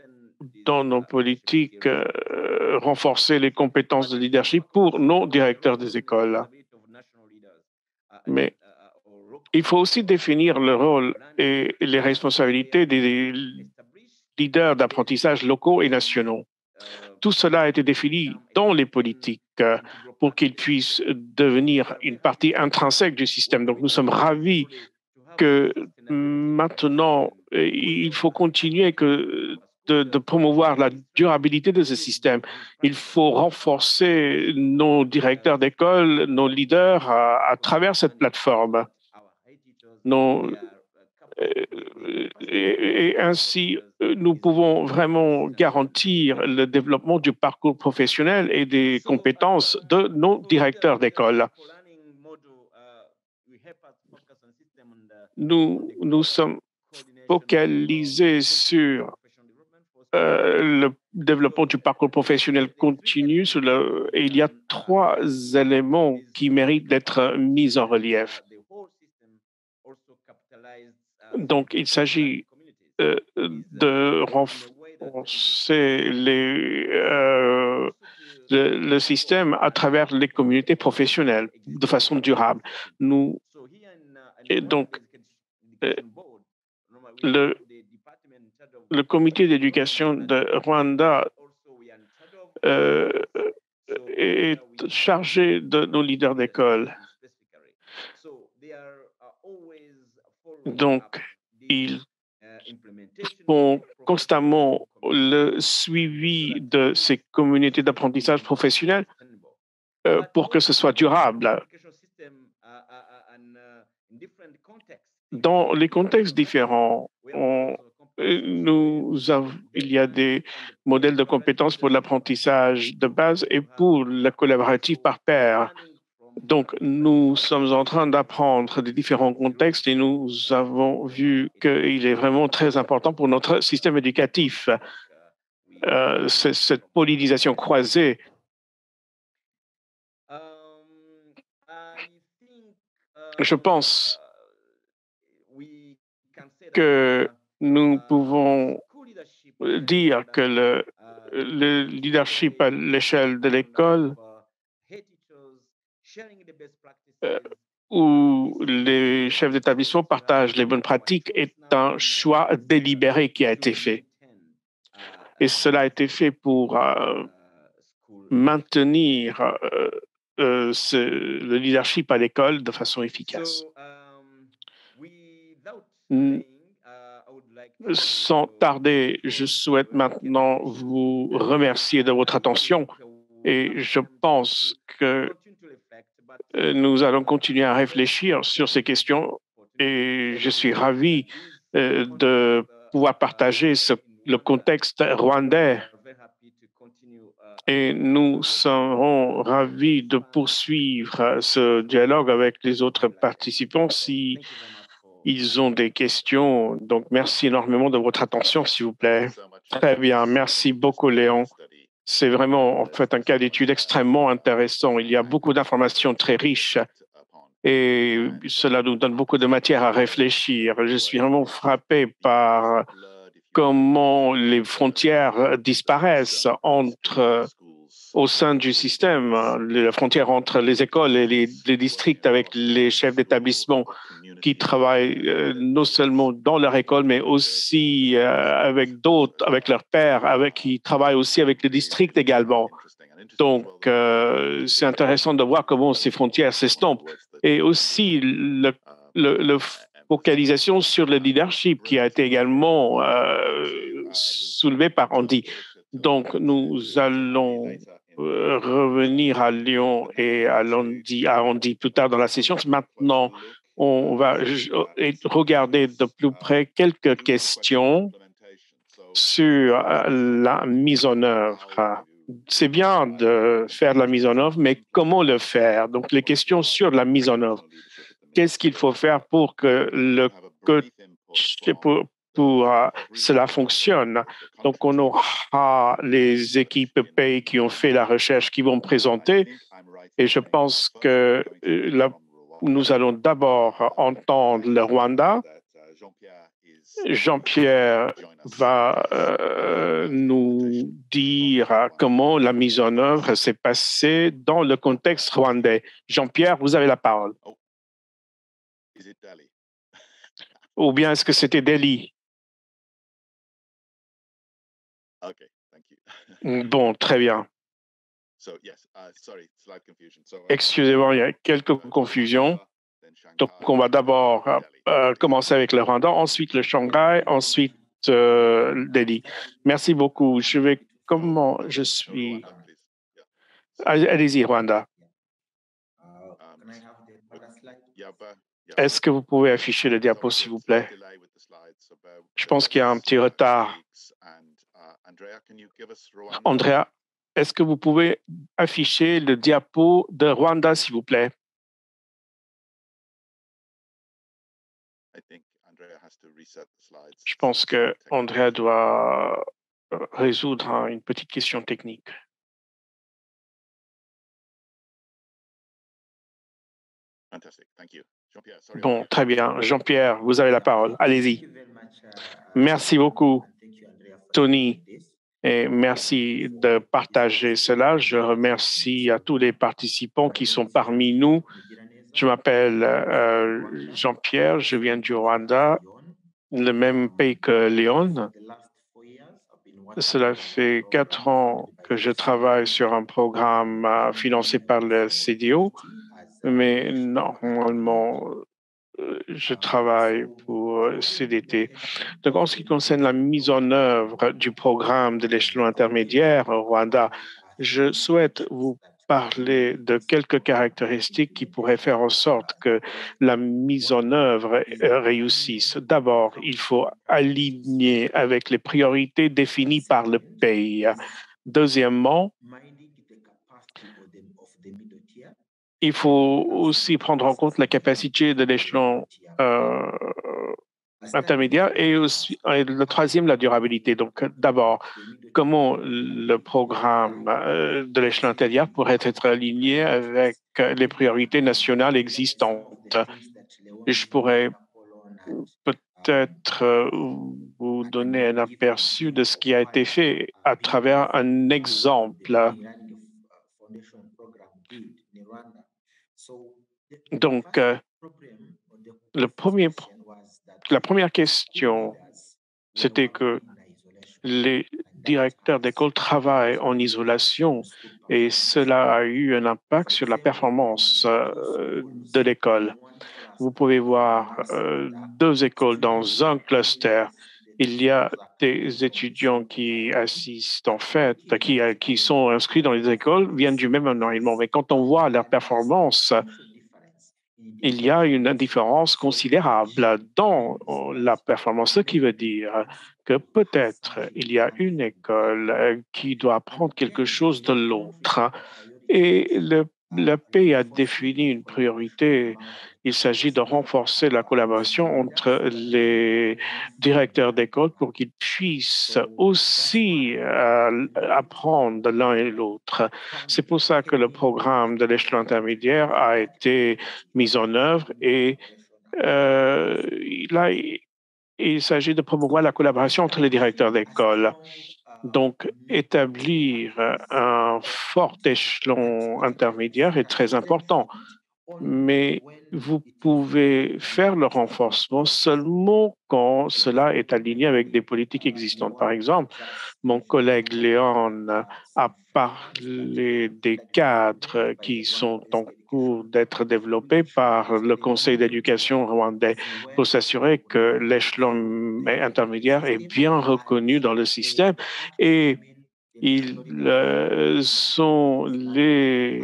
dans nos politiques, renforcé les compétences de leadership pour nos directeurs des écoles. Mais il faut aussi définir le rôle et les responsabilités des leaders d'apprentissage locaux et nationaux. Tout cela a été défini dans les politiques pour qu'ils puissent devenir une partie intrinsèque du système. Donc, nous sommes ravis que maintenant, il faut continuer de promouvoir la durabilité de ce système. Il faut renforcer nos directeurs d'école, nos leaders à travers cette plateforme. Et ainsi, nous pouvons vraiment garantir le développement du parcours professionnel et des compétences de nos directeurs d'école. Nous sommes focalisés sur le développement du parcours professionnel continu et il y a 3 éléments qui méritent d'être mis en relief. Donc, il s'agit de renforcer le système à travers les communautés professionnelles de façon durable. Et donc, le comité d'éducation de Rwanda est chargé de nos leaders d'école. Donc, ils font constamment le suivi de ces communautés d'apprentissage professionnel pour que ce soit durable. Dans les contextes différents, il y a des modèles de compétences pour l'apprentissage de base et pour le collaboratif par pair. Donc, nous sommes en train d'apprendre des différents contextes et nous avons vu qu'il est vraiment très important pour notre système éducatif, cette pollinisation croisée. Je pense que nous pouvons dire que le leadership à l'échelle de l'école où les chefs d'établissement partagent les bonnes pratiques est un choix délibéré qui a été fait. Et cela a été fait pour maintenir le leadership à l'école de façon efficace. Sans tarder, je souhaite maintenant vous remercier de votre attention et je pense que nous allons continuer à réfléchir sur ces questions et je suis ravi de pouvoir partager le contexte rwandais et nous serons ravis de poursuivre ce dialogue avec les autres participants si ils ont des questions. Donc, merci énormément de votre attention, s'il vous plaît. Très bien. Merci beaucoup, Léon. C'est vraiment, en fait, un cas d'étude extrêmement intéressant. Il y a beaucoup d'informations très riches et cela nous donne beaucoup de matière à réfléchir. Je suis vraiment frappé par comment les frontières disparaissent au sein du système, la frontière entre les écoles et les districts avec les chefs d'établissement qui travaillent non seulement dans leur école, mais aussi avec d'autres, avec leurs pairs, qui travaillent aussi avec les districts également. Donc, c'est intéressant de voir comment ces frontières s'estompent. Et aussi, le focalisation sur le leadership qui a été également soulevé par Andy. Donc, nous allons revenir à Lyon et à Andy plus tard dans la session. Maintenant, on va regarder de plus près quelques questions sur la mise en œuvre. C'est bien de faire la mise en œuvre, mais comment le faire? Donc, les questions sur la mise en œuvre. Qu'est-ce qu'il faut faire pour que cela fonctionne? Donc, on aura les équipes pays qui ont fait la recherche qui vont présenter. Et je pense que nous allons d'abord entendre le Rwanda. Jean-Pierre va nous dire comment la mise en œuvre s'est passée dans le contexte rwandais. Jean-Pierre, vous avez la parole. Ou bien est-ce que c'était Delhi? Bon, très bien. Excusez-moi, il y a quelques confusions. Donc, on va d'abord commencer avec le Rwanda, ensuite le Shanghai, ensuite Delhi. Merci beaucoup. Je suis... Allez-y, Rwanda. Est-ce que vous pouvez afficher le diapo, s'il vous plaît? Je pense qu'il y a un petit retard. Andrea, est-ce que vous pouvez afficher le diapo de Rwanda, s'il vous plaît? Je pense que Andrea doit résoudre une petite question technique. Bon, très bien. Jean-Pierre, vous avez la parole. Allez-y. Merci beaucoup, Tony, et merci de partager cela. Je remercie à tous les participants qui sont parmi nous. Je m'appelle Jean-Pierre, je viens du Rwanda, le même pays que Léon. Cela fait 4 ans que je travaille sur un programme financé par le CDO, mais normalement, je travaille pour CDT. Donc, en ce qui concerne la mise en œuvre du programme de l'échelon intermédiaire au Rwanda, je souhaite vous parler de quelques caractéristiques qui pourraient faire en sorte que la mise en œuvre réussisse. D'abord, il faut aligner avec les priorités définies par le pays. Deuxièmement, il faut aussi prendre en compte la capacité de l'échelon intermédiaire et aussi le troisième, la durabilité. Donc, d'abord, comment le programme de l'échelon intermédiaire pourrait être aligné avec les priorités nationales existantes. Je pourrais peut-être vous donner un aperçu de ce qui a été fait à travers un exemple. Donc, la première question, c'était que les directeurs d'école travaillent en isolation et cela a eu un impact sur la performance de l'école. Vous pouvez voir 2 écoles dans un cluster Il y a des étudiants qui assistent, en fait, qui sont inscrits dans les écoles, viennent du même environnement. Mais quand on voit leur performance, il y a une différence considérable dans la performance, ce qui veut dire que peut-être il y a une école qui doit apprendre quelque chose de l'autre. Et le pays a défini une priorité. Il s'agit de renforcer la collaboration entre les directeurs d'école pour qu'ils puissent aussi apprendre l'un et l'autre. C'est pour ça que le programme de l'échelon intermédiaire a été mis en œuvre et là, il s'agit de promouvoir la collaboration entre les directeurs d'école. Donc, établir un fort échelon intermédiaire est très important, mais vous pouvez faire le renforcement seulement quand cela est aligné avec des politiques existantes. Par exemple, mon collègue Léon a parlé des cadres qui sont en cours d'être développés par le Conseil d'éducation rwandais pour s'assurer que l'échelon intermédiaire est bien reconnu dans le système et ils sont les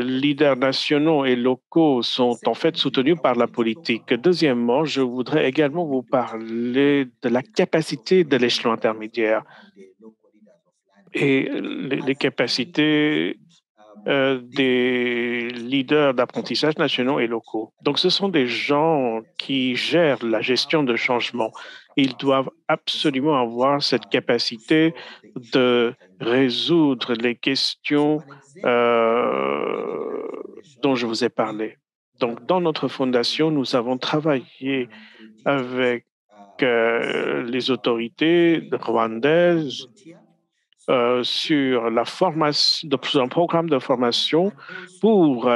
leaders nationaux et locaux sont en fait soutenus par la politique. Deuxièmement, je voudrais également vous parler de la capacité de l'échelon intermédiaire et les capacités des leaders d'apprentissage nationaux et locaux. Donc, ce sont des gens qui gèrent la gestion de changement. Ils doivent absolument avoir cette capacité de résoudre les questions dont je vous ai parlé. Donc, dans notre fondation, nous avons travaillé avec les autorités rwandaises sur la formation, sur un programme de formation pour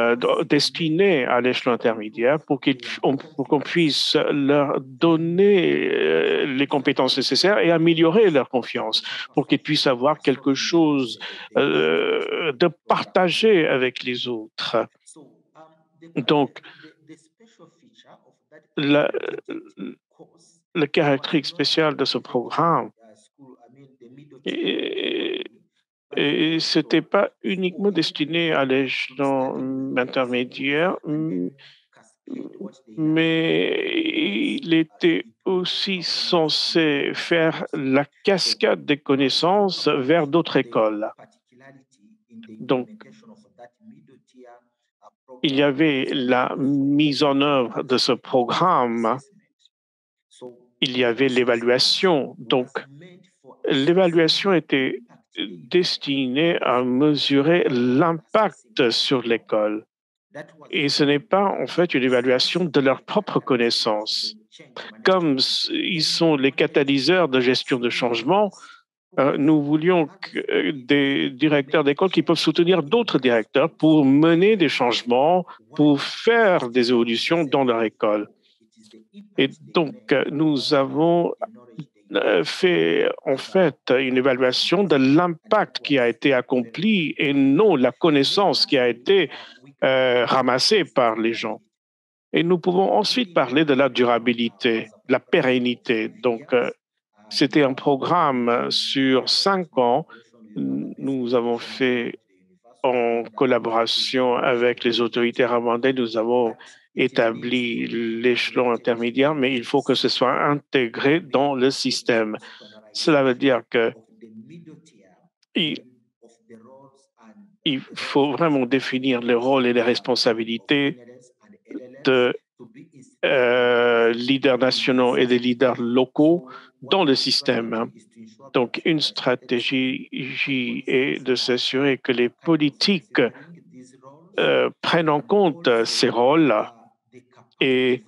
destiné à l'échelon intermédiaire pour qu'on puisse leur donner les compétences nécessaires et améliorer leur confiance pour qu'ils puissent avoir quelque chose de partagé avec les autres. Donc, la, le caractère spécial de ce programme et c'était pas uniquement destiné à l'échelon intermédiaire, mais il était aussi censé faire la cascade des connaissances vers d'autres écoles. Donc, il y avait la mise en œuvre de ce programme, il y avait l'évaluation. Donc, l'évaluation était destinée à mesurer l'impact sur l'école. Et ce n'est pas en fait une évaluation de leurs propres connaissances. Comme ils sont les catalyseurs de gestion de changement, nous voulions des directeurs d'école qui peuvent soutenir d'autres directeurs pour mener des changements, pour faire des évolutions dans leur école. Et donc, nous avons fait en fait une évaluation de l'impact qui a été accompli et non la connaissance qui a été ramassée par les gens. Et nous pouvons ensuite parler de la durabilité, la pérennité. Donc, c'était un programme sur 5 ans. Nous avons fait en collaboration avec les autorités rwandaises, nous avons établi l'échelon intermédiaire, mais il faut que ce soit intégré dans le système. Cela veut dire que il faut vraiment définir les rôles et les responsabilités de leaders nationaux et des leaders locaux dans le système. Donc, une stratégie est de s'assurer que les politiques prennent en compte ces rôles et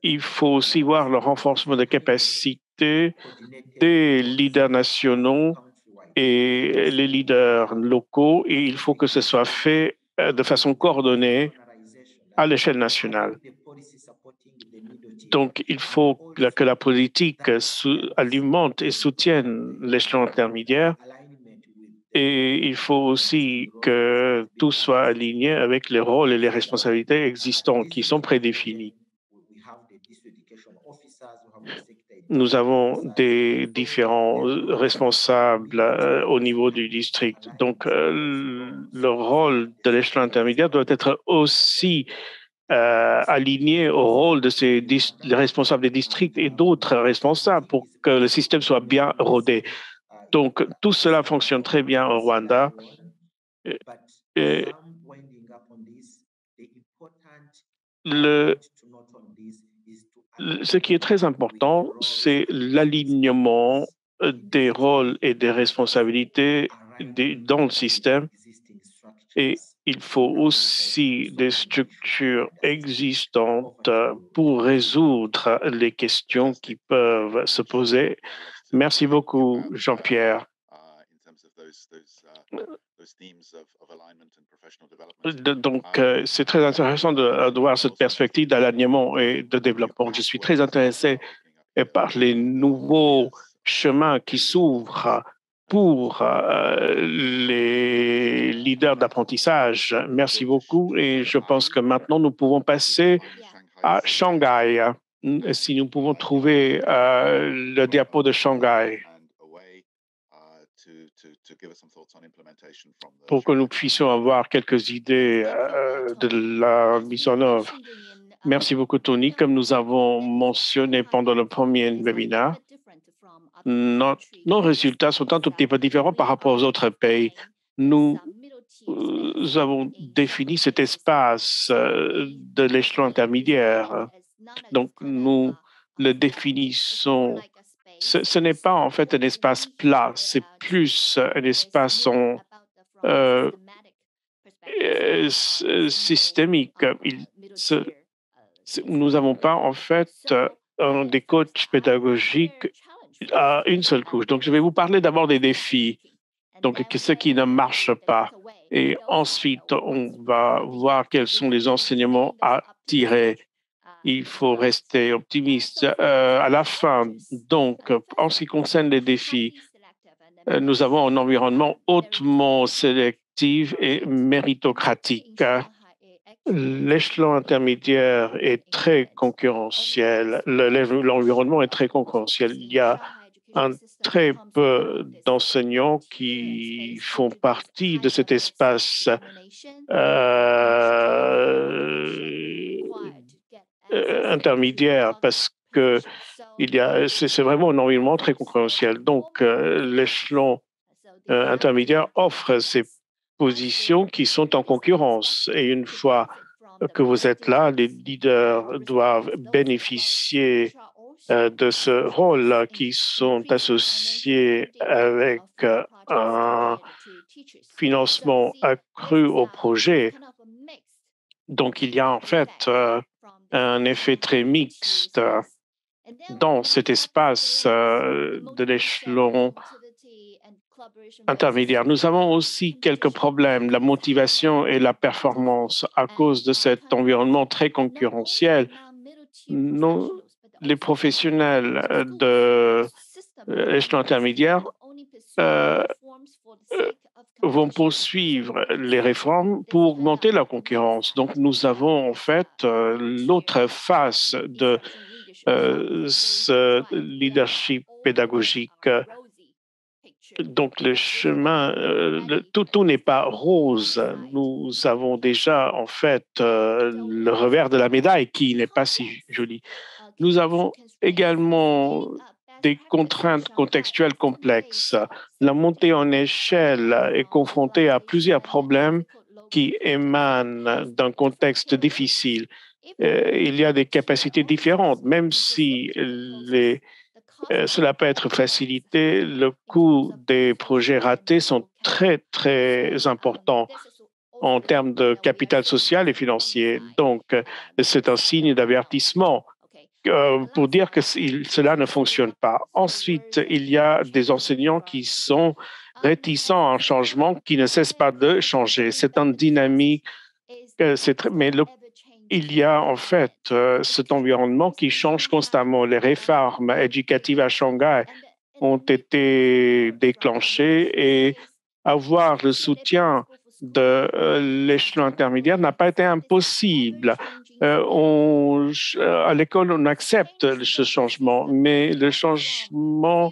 il faut aussi voir le renforcement des capacités des leaders nationaux et les leaders locaux et il faut que ce soit fait de façon coordonnée à l'échelle nationale. Donc, il faut que la politique alimente et soutienne l'échelon intermédiaire et il faut aussi que tout soit aligné avec les rôles et les responsabilités existants qui sont prédéfinis. Nous avons des différents responsables au niveau du district. Donc, le rôle de l'échelon intermédiaire doit être aussi aligné au rôle de ces responsables des districts et d'autres responsables pour que le système soit bien rodé. Donc, tout cela fonctionne très bien au Rwanda. Et ce qui est très important, c'est l'alignement des rôles et des responsabilités dans le système. Et il faut aussi des structures existantes pour résoudre les questions qui peuvent se poser. Merci beaucoup, Jean-Pierre. Donc, c'est très intéressant de voir cette perspective d'alignement et de développement. Je suis très intéressé par les nouveaux chemins qui s'ouvrent pour les leaders d'apprentissage. Merci beaucoup et je pense que maintenant nous pouvons passer à Shanghai. Si nous pouvons trouver le diapo de Shanghai pour que nous puissions avoir quelques idées de la mise en œuvre. Merci beaucoup, Tony. Comme nous avons mentionné pendant le premier webinaire, nos résultats sont un tout petit peu différents par rapport aux autres pays. Nous avons défini cet espace de l'échelon intermédiaire. Donc, nous le définissons. Ce n'est pas en fait un espace plat, c'est plus un espace systémique. Nous n'avons pas en fait des coachs pédagogiques à une seule couche. Donc, je vais vous parler d'abord des défis, donc ce qui ne marche pas. Et ensuite, on va voir quels sont les enseignements à tirer. Il faut rester optimiste à la fin. Donc, en ce qui concerne les défis, nous avons un environnement hautement sélectif et méritocratique. L'échelon intermédiaire est très concurrentiel. L'environnement est très concurrentiel. Il y a très peu d'enseignants qui font partie de cet espace intermédiaire parce que c'est vraiment un environnement très concurrentiel. Donc, l'échelon intermédiaire offre ces positions qui sont en concurrence. Et une fois que vous êtes là, les leaders doivent bénéficier de ce rôle qui sont associés avec un financement accru au projet. Donc, il y a en fait un effet très mixte dans cet espace de l'échelon intermédiaire. Nous avons aussi quelques problèmes, la motivation et la performance à cause de cet environnement très concurrentiel. Les professionnels de l'échelon intermédiaire vont poursuivre les réformes pour augmenter la concurrence. Donc, nous avons en fait l'autre face de ce leadership pédagogique. Donc, le chemin, tout n'est pas rose. Nous avons déjà, en fait, le revers de la médaille qui n'est pas si joli. Nous avons également des contraintes contextuelles complexes. La montée en échelle est confrontée à plusieurs problèmes qui émanent d'un contexte difficile. Il y a des capacités différentes, même si cela peut être facilité, le coût des projets ratés sont très, très importants en termes de capital social et financier. Donc, c'est un signe d'avertissement pour dire que cela ne fonctionne pas. Ensuite, il y a des enseignants qui sont réticents à un changement qui ne cesse pas de changer. C'est une dynamique, mais il y a en fait cet environnement qui change constamment. Les réformes éducatives à Shanghai ont été déclenchées et avoir le soutien de l'échelon intermédiaire n'a pas été impossible. À l'école, on accepte ce changement, mais le changement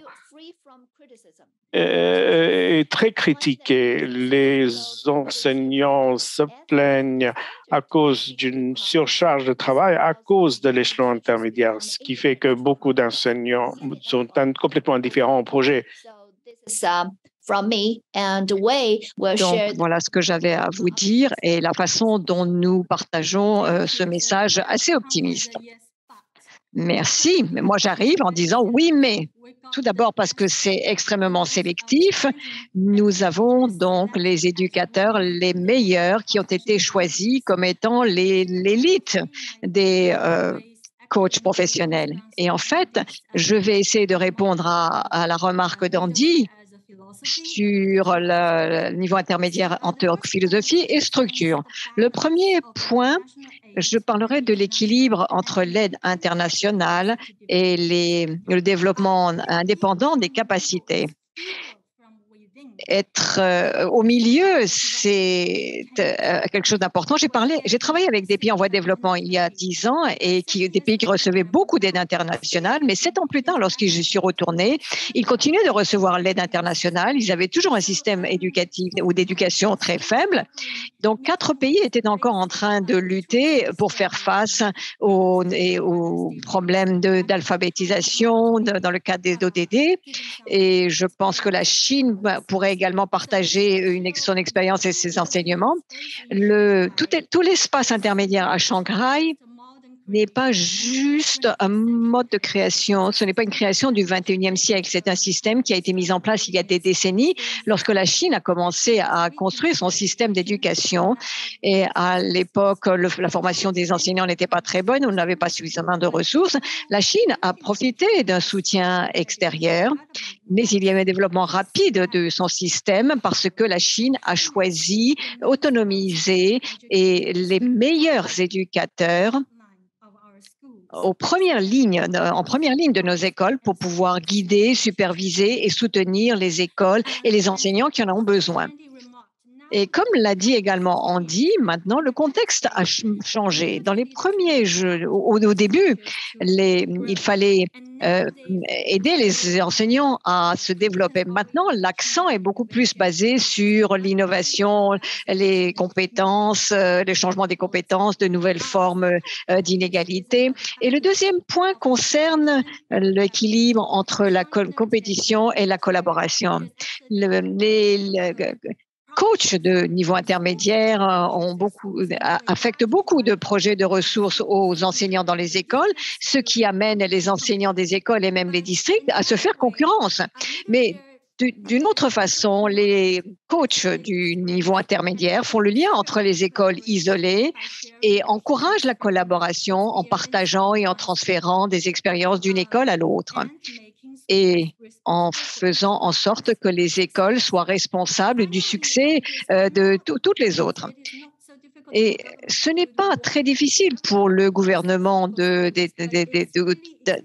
est très critiqué. Les enseignants se plaignent à cause d'une surcharge de travail à cause de l'échelon intermédiaire, ce qui fait que beaucoup d'enseignants sont complètement indifférents au projet. Donc, voilà ce que j'avais à vous dire et la façon dont nous partageons ce message assez optimiste. Merci. Mais moi, j'arrive en disant oui, mais. Tout d'abord parce que c'est extrêmement sélectif. Nous avons donc les éducateurs les meilleurs qui ont été choisis comme étant l'élite des coachs professionnels. Et en fait, je vais essayer de répondre à la remarque d'Andy sur le niveau intermédiaire entre philosophie et structure. Le premier point, je parlerai de l'équilibre entre l'aide internationale et le développement indépendant des capacités. Être au milieu, c'est quelque chose d'important. J'ai travaillé avec des pays en voie de développement il y a 10 ans et des pays qui recevaient beaucoup d'aide internationale, mais 7 ans plus tard, lorsque je suis retournée, ils continuaient de recevoir l'aide internationale. Ils avaient toujours un système éducatif ou d'éducation très faible. Donc, 4 pays étaient encore en train de lutter pour faire face aux problèmes d'alphabétisation dans le cadre des ODD. Et je pense que la Chine pourrait également partager son expérience et ses enseignements. Tout l'espace intermédiaire à Shanghai n'est pas juste un mode de création, ce n'est pas une création du 21e siècle, c'est un système qui a été mis en place il y a des décennies lorsque la Chine a commencé à construire son système d'éducation et à l'époque, la formation des enseignants n'était pas très bonne, on n'avait pas suffisamment de ressources. La Chine a profité d'un soutien extérieur, mais il y a eu un développement rapide de son système parce que la Chine a choisi autonomiser et les meilleurs éducateurs en première ligne de nos écoles pour pouvoir guider, superviser et soutenir les écoles et les enseignants qui en ont besoin. Et comme l'a dit également Andy, maintenant le contexte a changé. Dans les premiers jeux, au début, il fallait aider les enseignants à se développer. Maintenant, l'accent est beaucoup plus basé sur l'innovation, les compétences, le changement des compétences, de nouvelles formes d'inégalité. Et le deuxième point concerne l'équilibre entre la compétition et la collaboration. Coachs de niveau intermédiaire affectent beaucoup de projets de ressources aux enseignants dans les écoles, ce qui amène les enseignants des écoles et même les districts à se faire concurrence. Mais d'une autre façon, les coachs du niveau intermédiaire font le lien entre les écoles isolées et encouragent la collaboration en partageant et en transférant des expériences d'une école à l'autre, et en faisant en sorte que les écoles soient responsables du succès de toutes les autres. Et ce n'est pas très difficile pour le gouvernement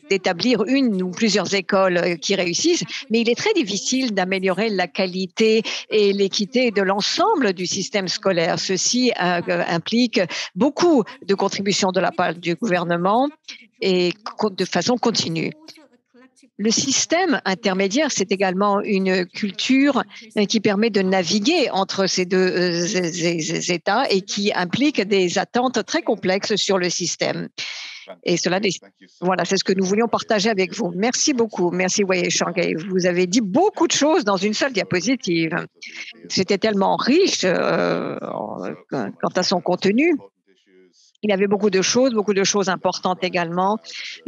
d'établir une ou plusieurs écoles qui réussissent, mais il est très difficile d'améliorer la qualité et l'équité de l'ensemble du système scolaire. Ceci implique beaucoup de contributions de la part du gouvernement et de façon continue. Le système intermédiaire, c'est également une culture qui permet de naviguer entre ces deux États et qui implique des attentes très complexes sur le système. Et voilà, c'est ce que nous voulions partager avec vous. Merci beaucoup. Merci, Wei Shanghai. Vous avez dit beaucoup de choses dans une seule diapositive. C'était tellement riche quant à son contenu. Il y avait beaucoup de choses importantes également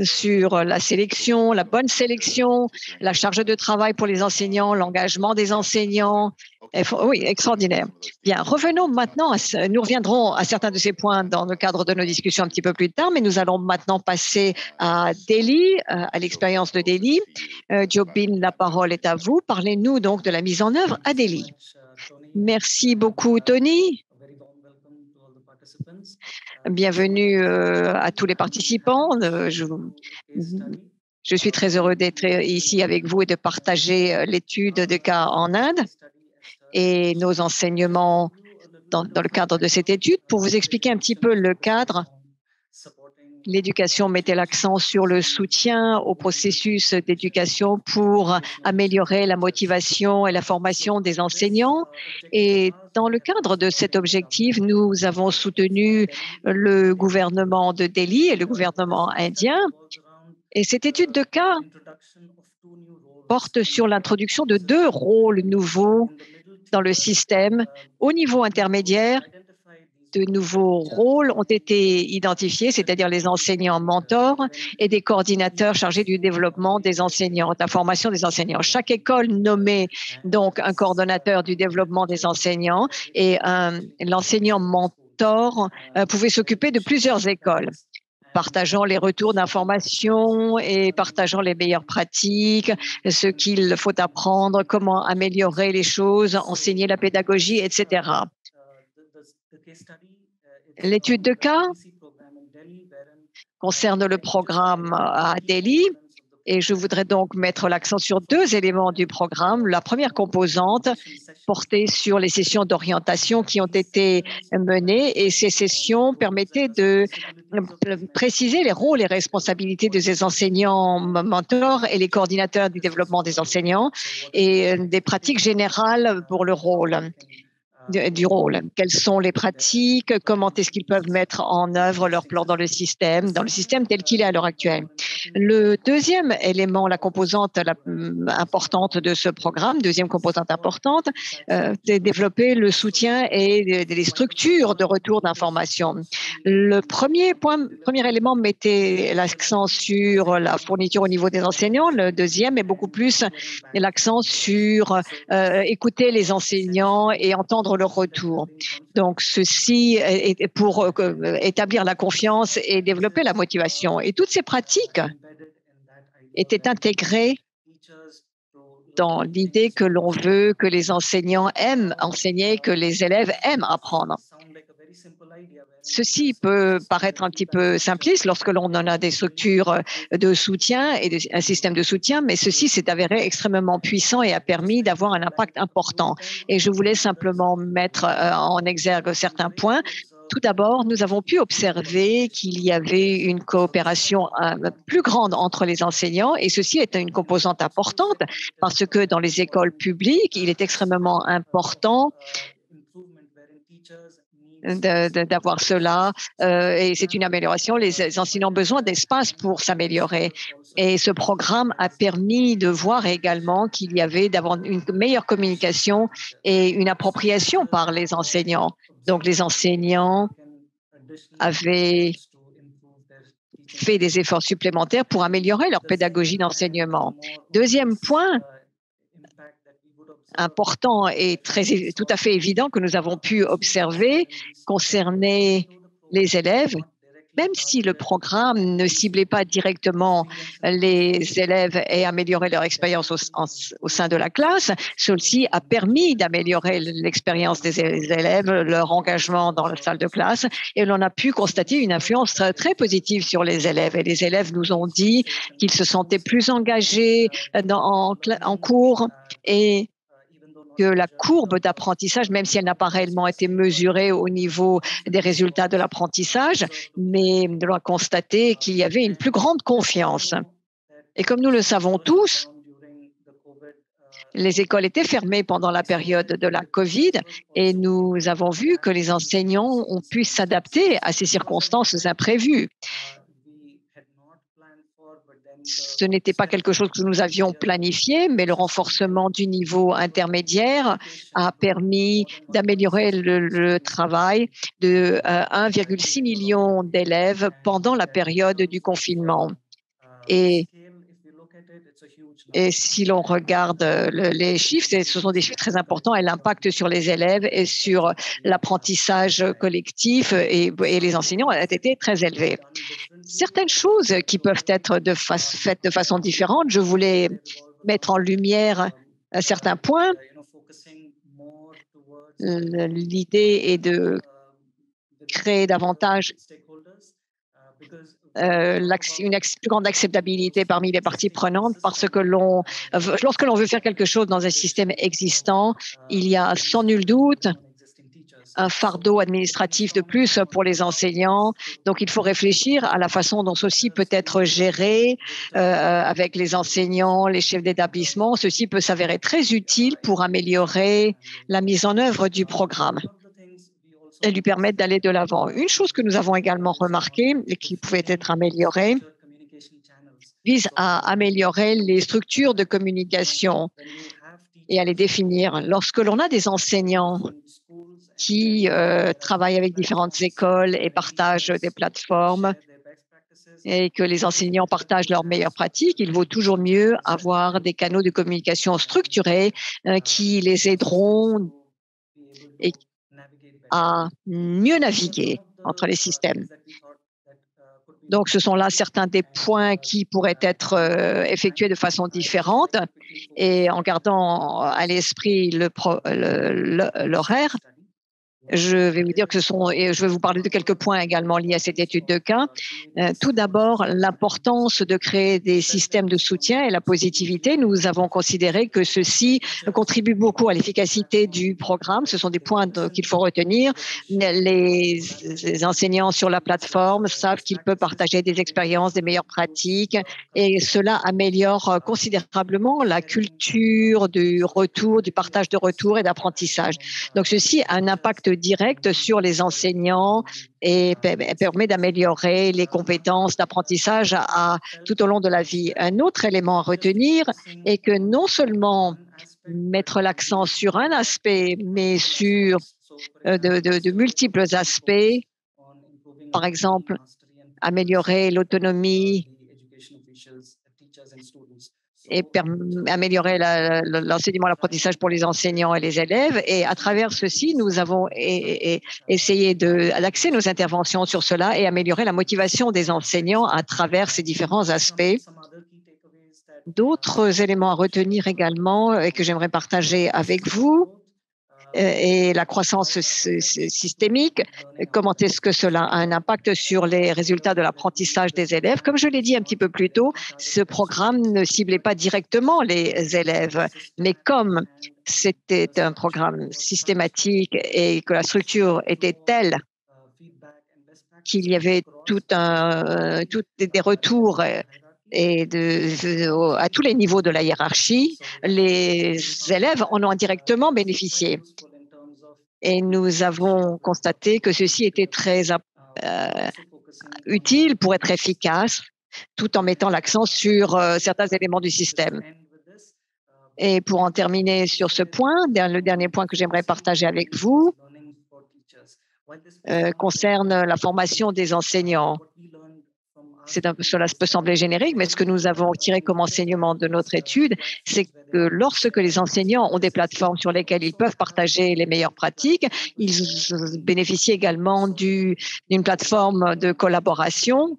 sur la sélection, la bonne sélection, la charge de travail pour les enseignants, l'engagement des enseignants. Oui, extraordinaire. Bien, revenons maintenant, nous reviendrons à certains de ces points dans le cadre de nos discussions un petit peu plus tard, mais nous allons maintenant passer à Delhi, à l'expérience de Delhi. Jobin, la parole est à vous. Parlez-nous donc de la mise en œuvre à Delhi. Merci beaucoup, Tony. Bienvenue à tous les participants. Je suis très heureux d'être ici avec vous et de partager l'étude de cas en Inde et nos enseignements dans le cadre de cette étude. Pour vous expliquer un petit peu le cadre, l'éducation mettait l'accent sur le soutien au processus d'éducation pour améliorer la motivation et la formation des enseignants. Et dans le cadre de cet objectif, nous avons soutenu le gouvernement de Delhi et le gouvernement indien. Et cette étude de cas porte sur l'introduction de 2 rôles nouveaux dans le système. Au niveau intermédiaire, de nouveaux rôles ont été identifiés, c'est-à-dire les enseignants mentors et des coordinateurs chargés du développement des enseignants, de la formation des enseignants. Chaque école nommait donc un coordonnateur du développement des enseignants et l'enseignant mentor pouvait s'occuper de plusieurs écoles, partageant les retours d'informations et partageant les meilleures pratiques, ce qu'il faut apprendre, comment améliorer les choses, enseigner la pédagogie, etc. L'étude de cas concerne le programme à Delhi et je voudrais donc mettre l'accent sur 2 éléments du programme. La première composante portait sur les sessions d'orientation qui ont été menées et ces sessions permettaient de préciser les rôles et responsabilités de ces enseignants mentors et les coordinateurs du développement des enseignants et des pratiques générales pour le rôle. Du rôle. Quelles sont les pratiques? Comment est-ce qu'ils peuvent mettre en œuvre leur plan dans le système tel qu'il est à l'heure actuelle? Le deuxième élément, la composante importante de ce programme, deuxième composante importante, c'est développer le soutien et les structures de retour d'informations. Le premier élément mettait l'accent sur la fourniture au niveau des enseignants. Le deuxième est beaucoup plus l'accent sur écouter les enseignants et entendre leur retour. Donc, ceci est pour établir la confiance et développer la motivation. Et toutes ces pratiques étaient intégrées dans l'idée que l'on veut que les enseignants aiment enseigner, que les élèves aiment apprendre. Ceci peut paraître un petit peu simpliste lorsque l'on en a des structures de soutien et un système de soutien, mais ceci s'est avéré extrêmement puissant et a permis d'avoir un impact important. Et je voulais simplement mettre en exergue certains points. Tout d'abord, nous avons pu observer qu'il y avait une coopération plus grande entre les enseignants et ceci est une composante importante parce que dans les écoles publiques, il est extrêmement important d'avoir cela et c'est une amélioration. Les enseignants ont besoin d'espace pour s'améliorer et ce programme a permis de voir également qu'il y avait d'avoir une meilleure communication et une appropriation par les enseignants. Donc les enseignants avaient fait des efforts supplémentaires pour améliorer leur pédagogie d'enseignement. Deuxième point important et tout à fait évident que nous avons pu observer concernait les élèves, même si le programme ne ciblait pas directement les élèves et améliorer leur expérience au sein de la classe, ceci a permis d'améliorer l'expérience des élèves, leur engagement dans la salle de classe et l'on a pu constater une influence très positive sur les élèves. Et les élèves nous ont dit qu'ils se sentaient plus engagés en cours et que la courbe d'apprentissage, même si elle n'a pas réellement été mesurée au niveau des résultats de l'apprentissage, mais on a constaté qu'il y avait une plus grande confiance. Et comme nous le savons tous, les écoles étaient fermées pendant la période de la COVID et nous avons vu que les enseignants ont pu s'adapter à ces circonstances imprévues. Ce n'était pas quelque chose que nous avions planifié, mais le renforcement du niveau intermédiaire a permis d'améliorer le travail de 1,6 million d'élèves pendant la période du confinement. Et si l'on regarde les chiffres, ce sont des chiffres très importants et l'impact sur les élèves et sur l'apprentissage collectif et les enseignants a été très élevé. Certaines choses qui peuvent être faites de façon différente, je voulais mettre en lumière certains points. L'idée est de créer davantage une plus grande acceptabilité parmi les parties prenantes parce que lorsque l'on veut faire quelque chose dans un système existant, il y a sans nul doute un fardeau administratif de plus pour les enseignants. Donc, il faut réfléchir à la façon dont ceci peut être géré avec les enseignants, les chefs d'établissement. Ceci peut s'avérer très utile pour améliorer la mise en œuvre du programme et lui permettre d'aller de l'avant. Une chose que nous avons également remarquée et qui pouvait être améliorée vise à améliorer les structures de communication et à les définir. Lorsque l'on a des enseignants qui travaillent avec différentes écoles et partagent des plateformes et que les enseignants partagent leurs meilleures pratiques, il vaut toujours mieux avoir des canaux de communication structurés qui les aideront et à mieux naviguer entre les systèmes. Donc, ce sont là certains des points qui pourraient être effectués de façon différente et en gardant à l'esprit l'horaire. Je vais vous dire que et je vais vous parler de quelques points également liés à cette étude de cas. Tout d'abord, l'importance de créer des systèmes de soutien et la positivité. Nous avons considéré que ceci contribue beaucoup à l'efficacité du programme. Ce sont des points qu'il faut retenir. Les enseignants sur la plateforme savent qu'ils peuvent partager des expériences, des meilleures pratiques et cela améliore considérablement la culture du retour, du partage de retour et d'apprentissage. Donc, ceci a un impact direct sur les enseignants et permet d'améliorer les compétences d'apprentissage tout au long de la vie. Un autre élément à retenir est que non seulement mettre l'accent sur un aspect, mais sur de multiples aspects, par exemple, améliorer l'autonomie et améliorer l'enseignement et l'apprentissage pour les enseignants et les élèves. Et à travers ceci, nous avons essayé d'axer nos interventions sur cela et améliorer la motivation des enseignants à travers ces différents aspects. D'autres éléments à retenir également et que j'aimerais partager avec vous et la croissance systémique, comment est-ce que cela a un impact sur les résultats de l'apprentissage des élèves. Comme je l'ai dit un petit peu plus tôt, ce programme ne ciblait pas directement les élèves, mais comme c'était un programme systématique et que la structure était telle qu'il y avait des retours à tous les niveaux de la hiérarchie, les élèves en ont indirectement bénéficié. Et nous avons constaté que ceci était très utile pour être efficace, tout en mettant l'accent sur certains éléments du système. Et pour en terminer sur ce point, le dernier point que j'aimerais partager avec vous concerne la formation des enseignants. Cela peut sembler générique, mais ce que nous avons tiré comme enseignement de notre étude, c'est que lorsque les enseignants ont des plateformes sur lesquelles ils peuvent partager les meilleures pratiques, ils bénéficient également d'une plateforme de collaboration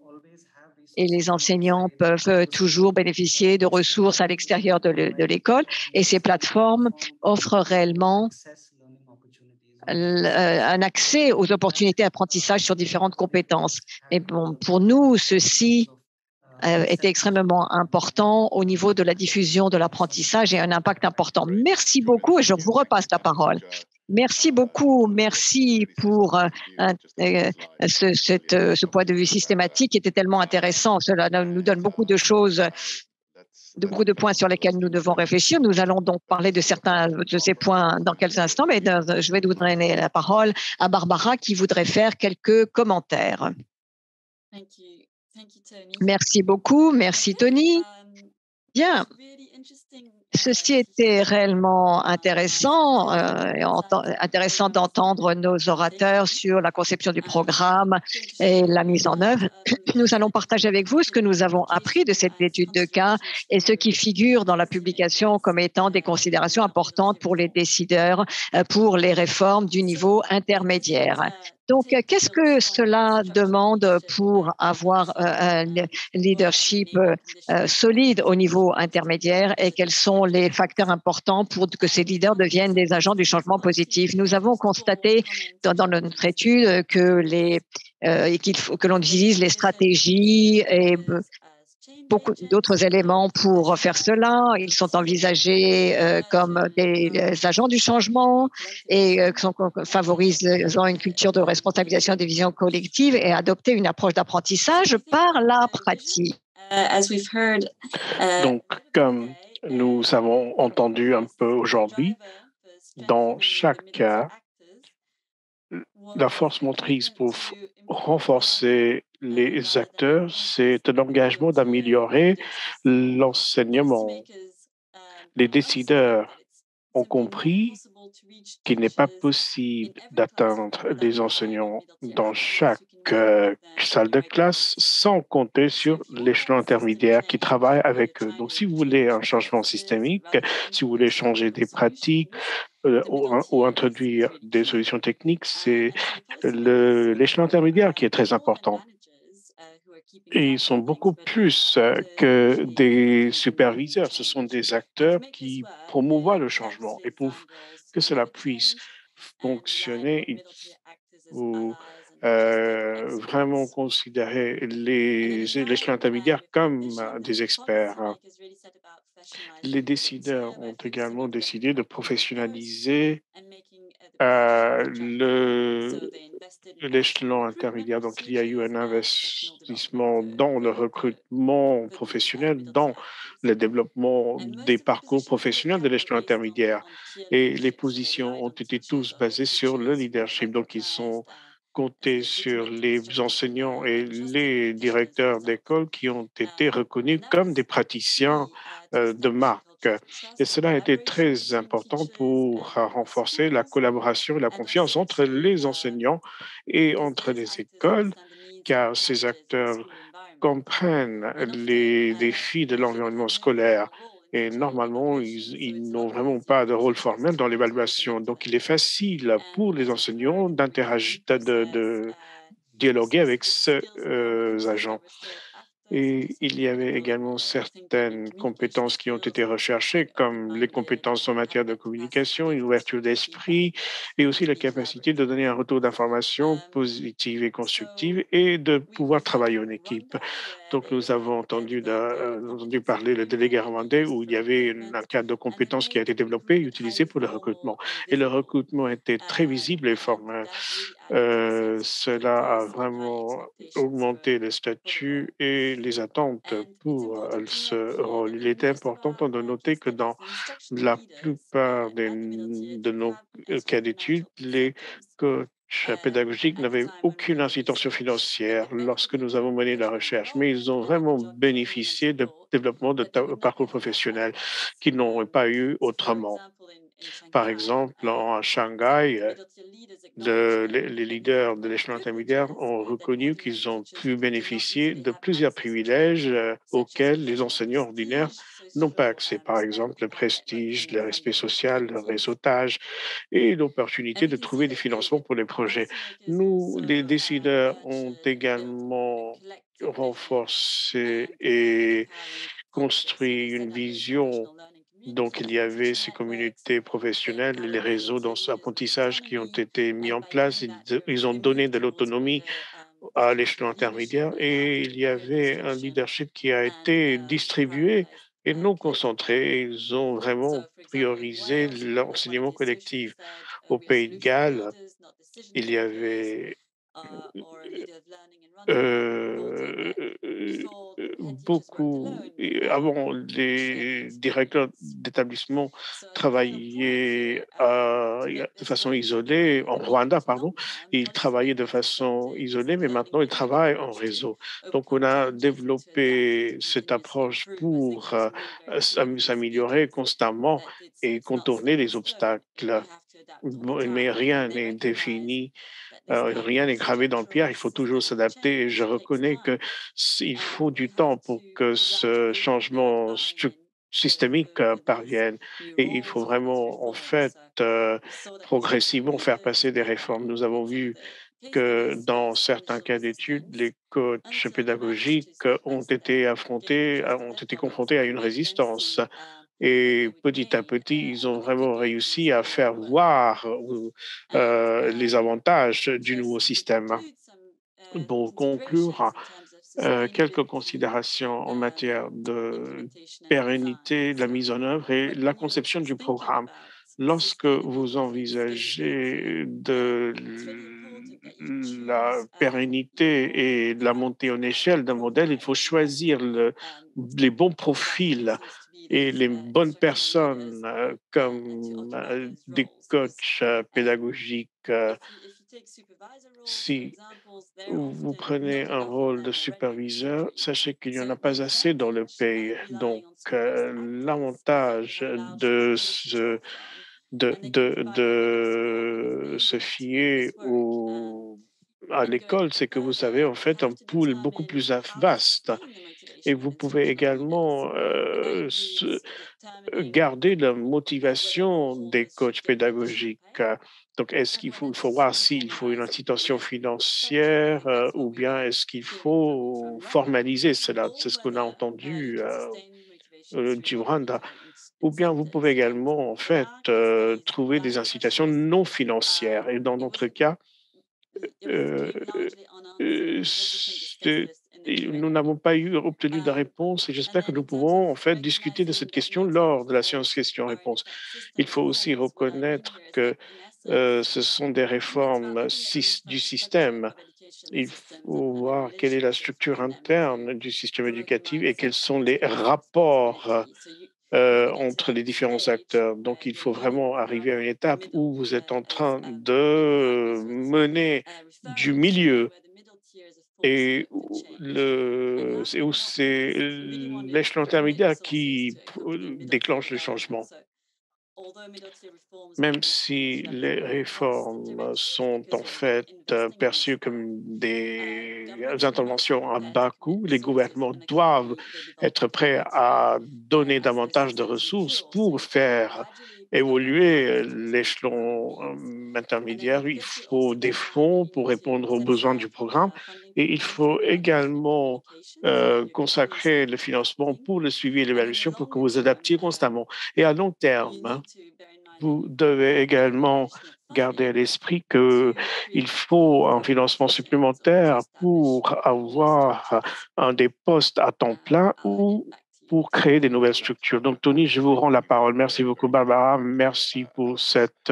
et les enseignants peuvent toujours bénéficier de ressources à l'extérieur de l'école et ces plateformes offrent réellement un accès aux opportunités d'apprentissage sur différentes compétences. Et bon, pour nous, ceci était extrêmement important au niveau de la diffusion de l'apprentissage et un impact important. Merci beaucoup et je vous repasse la parole. Merci beaucoup, merci pour ce point de vue systématique qui était tellement intéressant. Cela nous donne beaucoup de choses, beaucoup de points sur lesquels nous devons réfléchir. Nous allons donc parler de certains de ces points dans quelques instants, mais je vais vous donner la parole à Barbara qui voudrait faire quelques commentaires. Merci beaucoup, merci Tony. Bien. Ceci était réellement intéressant, intéressant d'entendre nos orateurs sur la conception du programme et la mise en œuvre. Nous allons partager avec vous ce que nous avons appris de cette étude de cas et ce qui figure dans la publication comme étant des considérations importantes pour les décideurs pour les réformes du niveau intermédiaire. Donc, qu'est-ce que cela demande pour avoir un leadership solide au niveau intermédiaire et quels sont les facteurs importants pour que ces leaders deviennent des agents du changement positif? Nous avons constaté dans notre étude que l'on utilise les stratégies beaucoup d'autres éléments pour faire cela. Ils sont envisagés comme des agents du changement et favorisant une culture de responsabilisation et de vision collective et adopter une approche d'apprentissage par la pratique. Donc, comme nous avons entendu un peu aujourd'hui, dans chaque cas, la force motrice pour renforcer les acteurs, c'est un engagement d'améliorer l'enseignement. Les décideurs ont compris qu'il n'est pas possible d'atteindre les enseignants dans chaque salle de classe sans compter sur l'échelon intermédiaire qui travaille avec eux. Donc, si vous voulez un changement systémique, si vous voulez changer des pratiques ou introduire des solutions techniques, c'est l'échelon intermédiaire qui est très important. Et ils sont beaucoup plus que des superviseurs. Ce sont des acteurs qui promouvoient le changement. Et pour que cela puisse fonctionner, il faut vraiment considérer l'échelon intermédiaire comme des experts. Les décideurs ont également décidé de professionnaliser l'échelon intermédiaire. Donc, il y a eu un investissement dans le recrutement professionnel, dans le développement des parcours professionnels de l'échelon intermédiaire. Et les positions ont été tous basées sur le leadership. Donc, ils sont comptés sur les enseignants et les directeurs d'école qui ont été reconnus comme des praticiens de marque. Et cela a été très important pour renforcer la collaboration et la confiance entre les enseignants et entre les écoles, car ces acteurs comprennent les défis de l'environnement scolaire. Et normalement, ils n'ont vraiment pas de rôle formel dans l'évaluation. Donc, il est facile pour les enseignants d'interagir, de dialoguer avec ces agents. Et il y avait également certaines compétences qui ont été recherchées, comme les compétences en matière de communication, une ouverture d'esprit et aussi la capacité de donner un retour d'information positive et constructive et de pouvoir travailler en équipe. Donc, nous avons entendu parler le délégué rwandais où il y avait un cadre de compétences qui a été développé et utilisé pour le recrutement. Et le recrutement était très visible et formel. Cela a vraiment augmenté le statut et les attentes pour ce rôle. Il était important de noter que dans la plupart de nos cas d'études, les coachs pédagogiques n'avaient aucune incitation financière lorsque nous avons mené la recherche, mais ils ont vraiment bénéficié de développement de parcours professionnels qu'ils n'auraient pas eu autrement. Par exemple, à Shanghai, les leaders de l'échelon intermédiaire ont reconnu qu'ils ont pu bénéficier de plusieurs privilèges auxquels les enseignants ordinaires n'ont pas accès. Par exemple, le prestige, le respect social, le réseautage et l'opportunité de trouver des financements pour les projets. Nous, les décideurs, ont également renforcé et construit une vision. Donc, il y avait ces communautés professionnelles, les réseaux d'apprentissage qui ont été mis en place. Ils ont donné de l'autonomie à l'échelon intermédiaire et il y avait un leadership qui a été distribué et non concentré. Ils ont vraiment priorisé l'enseignement collectif. Au Pays de Galles, il y avait Heu, beaucoup et avant, les directeurs d'établissement travaillaient de façon isolée en Rwanda, pardon. Ils travaillaient de façon isolée, mais maintenant ils travaillent en réseau. Donc on a développé cette approche pour, s'améliorer constamment et contourner les obstacles. Bon, mais rien n'est défini. Rien n'est gravé dans le pierre, il faut toujours s'adapter et je reconnais que il faut du temps pour que ce changement systémique parvienne et il faut vraiment, en fait, progressivement faire passer des réformes. Nous avons vu que dans certains cas d'études, les coachs pédagogiques ont été confrontés à une résistance. Et petit à petit, ils ont vraiment réussi à faire voir les avantages du nouveau système. Pour conclure, Quelques considérations en matière de pérennité, de la mise en œuvre et la conception du programme. Lorsque vous envisagez de la pérennité et de la montée en échelle d'un modèle, il faut choisir les bons profils et les bonnes personnes comme des coachs pédagogiques. Si vous prenez un rôle de superviseur, sachez qu'il n'y en a pas assez dans le pays. Donc, l'avantage de se fier à l'école, c'est que vous avez en fait un pool beaucoup plus vaste et vous pouvez également garder la motivation des coachs pédagogiques. Donc, est-ce il faut voir s'il faut une incitation financière ou bien est-ce qu'il faut formaliser cela? C'est ce qu'on a entendu du Rwanda. Ou bien vous pouvez également, en fait, trouver des incitations non financières. Et dans notre cas, euh, nous n'avons pas obtenu de réponse et j'espère que nous pouvons en fait discuter de cette question lors de la séance questions-réponses. Il faut aussi reconnaître que ce sont des réformes du système. Il faut voir quelle est la structure interne du système éducatif et quels sont les rapports entre les différents acteurs. Donc, il faut vraiment arriver à une étape où vous êtes en train de mener du milieu et c'est l'échelon intermédiaire qui déclenche le changement. Même si les réformes sont en fait perçues comme des interventions à bas coût, les gouvernements doivent être prêts à donner davantage de ressources pour faire évoluer l'échelon intermédiaire. Il faut des fonds pour répondre aux besoins du programme et il faut également consacrer le financement pour le suivi et l'évaluation pour que vous adaptiez constamment. Et à long terme, hein, vous devez également garder à l'esprit qu'il faut un financement supplémentaire pour avoir des postes à temps plein ou pour créer des nouvelles structures. Donc, Tony, je vous rends la parole. Merci beaucoup, Barbara. Merci pour cette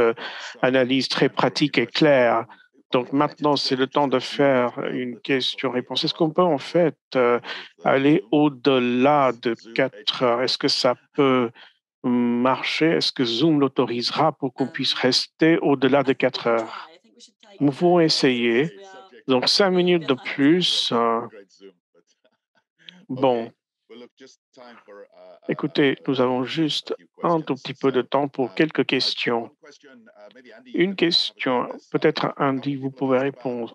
analyse très pratique et claire. Donc, maintenant, c'est le temps de faire une question-réponse. Est-ce qu'on peut en fait aller au-delà de 4 heures? Est-ce que ça peut marcher? Est-ce que Zoom l'autorisera pour qu'on puisse rester au-delà de 4 heures? Nous pouvons essayer. Donc, 5 minutes de plus. Bon, écoutez, nous avons juste un tout petit peu de temps pour quelques questions. Une question, peut-être Andy, vous pouvez répondre.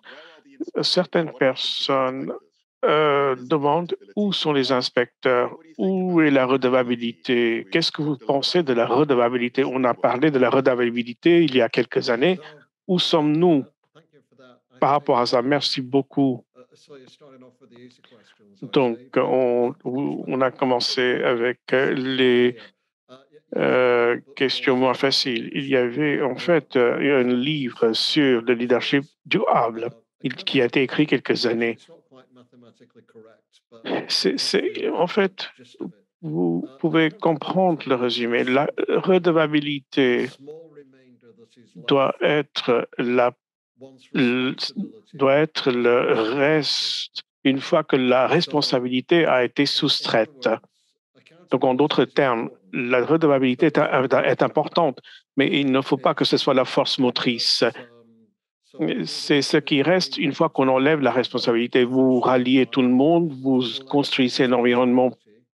Certaines personnes demandent où sont les inspecteurs, où est la redevabilité. Qu'est-ce que vous pensez de la redevabilité? On a parlé de la redevabilité il y a quelques années. Où sommes-nous par rapport à ça? Merci beaucoup. Donc, on a commencé avec les questions moins faciles. Il y avait en fait un livre sur le leadership durable qui a été écrit quelques années. En fait, vous pouvez comprendre le résumé. La redevabilité doit être doit être le reste une fois que la responsabilité a été soustraite. Donc, en d'autres termes, la redevabilité est importante, mais il ne faut pas que ce soit la force motrice. C'est ce qui reste une fois qu'on enlève la responsabilité. Vous ralliez tout le monde, vous construisez un environnement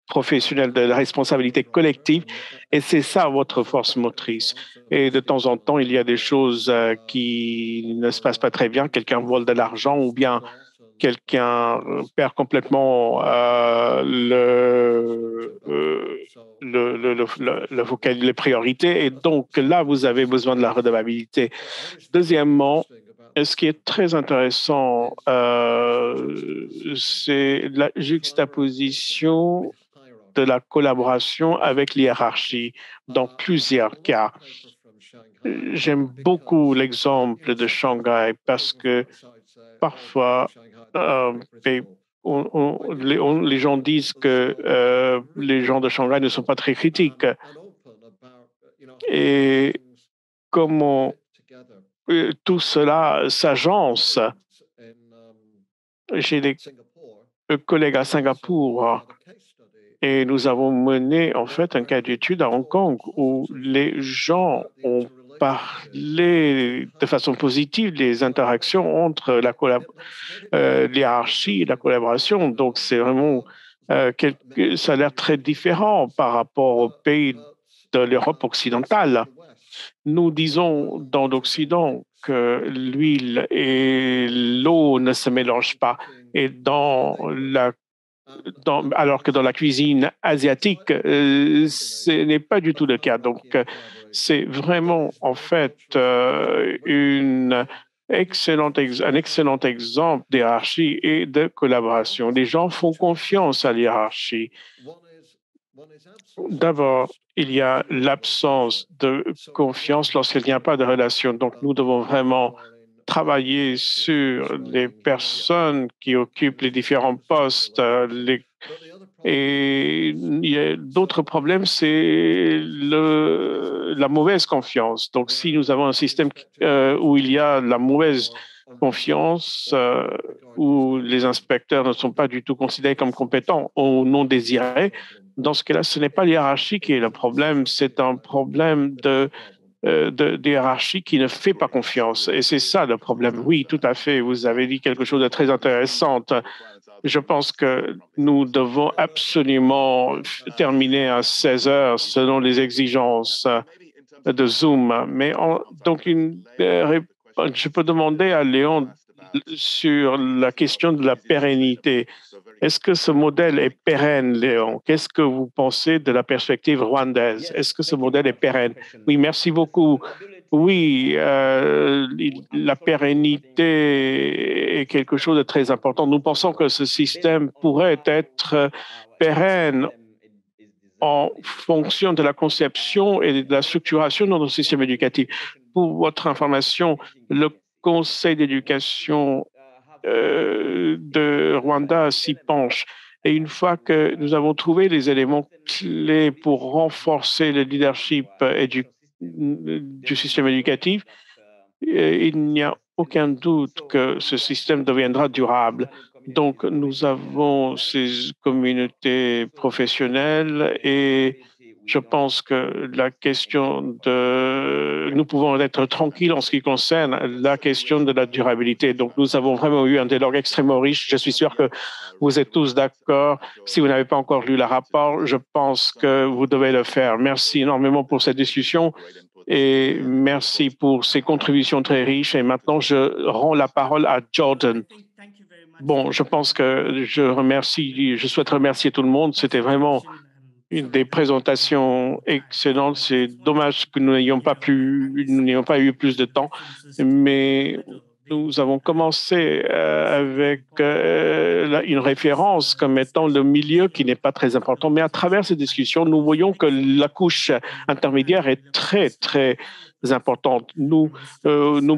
professionnel de la responsabilité collective et c'est ça votre force motrice. Et de temps en temps, il y a des choses qui ne se passent pas très bien. Quelqu'un vole de l'argent ou bien quelqu'un perd complètement les priorités. Et donc là, vous avez besoin de la redevabilité. Deuxièmement, ce qui est très intéressant, c'est la juxtaposition de la collaboration avec l'hiérarchie dans plusieurs cas. J'aime beaucoup l'exemple de Shanghai parce que parfois, les gens disent que les gens de Shanghai ne sont pas très critiques. Et comment tout cela s'agence. J'ai des collègues à Singapour et nous avons mené en fait un cas d'étude à Hong Kong où les gens ont parlé de façon positive des interactions entre l'hiérarchie et la collaboration. Donc c'est vraiment ça a l'air très différent par rapport aux pays de l'Europe occidentale. Nous disons dans l'Occident que l'huile et l'eau ne se mélangent pas. Et alors que dans la cuisine asiatique, ce n'est pas du tout le cas. Donc, c'est vraiment en fait un excellent exemple d'hiérarchie et de collaboration. Les gens font confiance à l'hiérarchie. D'abord, il y a l'absence de confiance lorsqu'il n'y a pas de relation. Donc, nous devons vraiment travailler sur les personnes qui occupent les différents postes. Et il y a d'autres problèmes, c'est la mauvaise confiance. Donc, si nous avons un système où il y a la mauvaise confiance, où les inspecteurs ne sont pas du tout considérés comme compétents ou non désirés, dans ce cas-là, ce n'est pas l'hiérarchie qui est le problème, c'est un problème de hiérarchie qui ne fait pas confiance. Et c'est ça le problème. Oui, tout à fait. Vous avez dit quelque chose de très intéressant. Je pense que nous devons absolument terminer à 16 heures selon les exigences de Zoom. Mais donc, je peux demander à Léon sur la question de la pérennité. Est-ce que ce modèle est pérenne, Léon? Qu'est-ce que vous pensez de la perspective rwandaise? Est-ce que ce modèle est pérenne? Oui, merci beaucoup. Oui, la pérennité est quelque chose de très important. Nous pensons que ce système pourrait être pérenne en fonction de la conception et de la structuration de notre système éducatif. Pour votre information, le Conseil d'éducation de Rwanda s'y penche. Et une fois que nous avons trouvé les éléments clés pour renforcer le leadership du système éducatif, il n'y a aucun doute que ce système deviendra durable. Donc, nous avons ces communautés professionnelles et je pense que la question nous pouvons être tranquilles en ce qui concerne la question de la durabilité. Donc, nous avons vraiment eu un dialogue extrêmement riche. Je suis sûr que vous êtes tous d'accord. Si vous n'avez pas encore lu le rapport, je pense que vous devez le faire. Merci énormément pour cette discussion et merci pour ces contributions très riches. Et maintenant, je rends la parole à Jordan. Bon, je pense que je souhaite remercier tout le monde. C'était vraiment une des présentations excellentes. C'est dommage que nous n'ayons pas eu plus de temps, mais nous avons commencé avec une référence comme étant le milieu qui n'est pas très important. Mais à travers ces discussions, nous voyons que la couche intermédiaire est très, très importante. Nous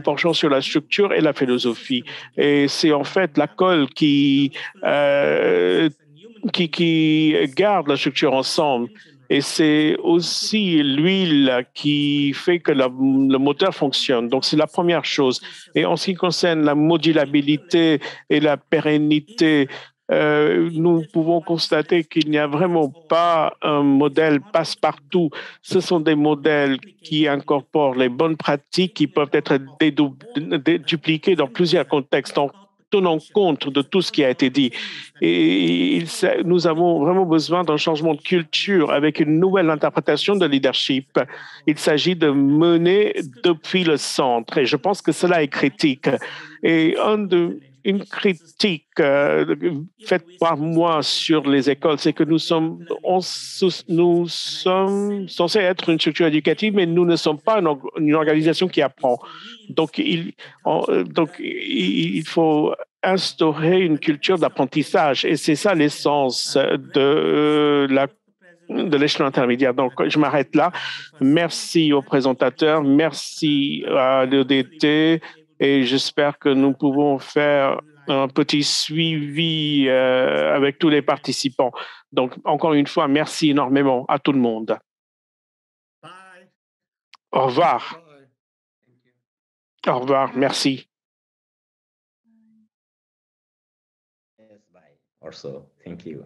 penchons sur la structure et la philosophie. Et c'est en fait la colle qui garde la structure ensemble. Et c'est aussi l'huile qui fait que le moteur fonctionne. Donc, c'est la première chose. Et en ce qui concerne la modulabilité et la pérennité, nous pouvons constater qu'il n'y a vraiment pas un modèle passe-partout. Ce sont des modèles qui incorporent les bonnes pratiques qui peuvent être dupliquées dans plusieurs contextes. En tenant compte de tout ce qui a été dit. Et nous avons vraiment besoin d'un changement de culture avec une nouvelle interprétation de leadership. Il s'agit de mener depuis le centre et je pense que cela est critique. Et une critique faite par moi sur les écoles, c'est que nous sommes censés être une structure éducative, mais nous ne sommes pas une organisation qui apprend. Donc, il faut instaurer une culture d'apprentissage et c'est ça l'essence de l'échelon intermédiaire. Donc, je m'arrête là. Merci aux présentateurs, merci à l'EDT et j'espère que nous pouvons faire un petit suivi avec tous les participants. Donc, encore une fois, merci énormément à tout le monde. Au revoir. Au revoir. Merci. Yes, bye. Also, thank you.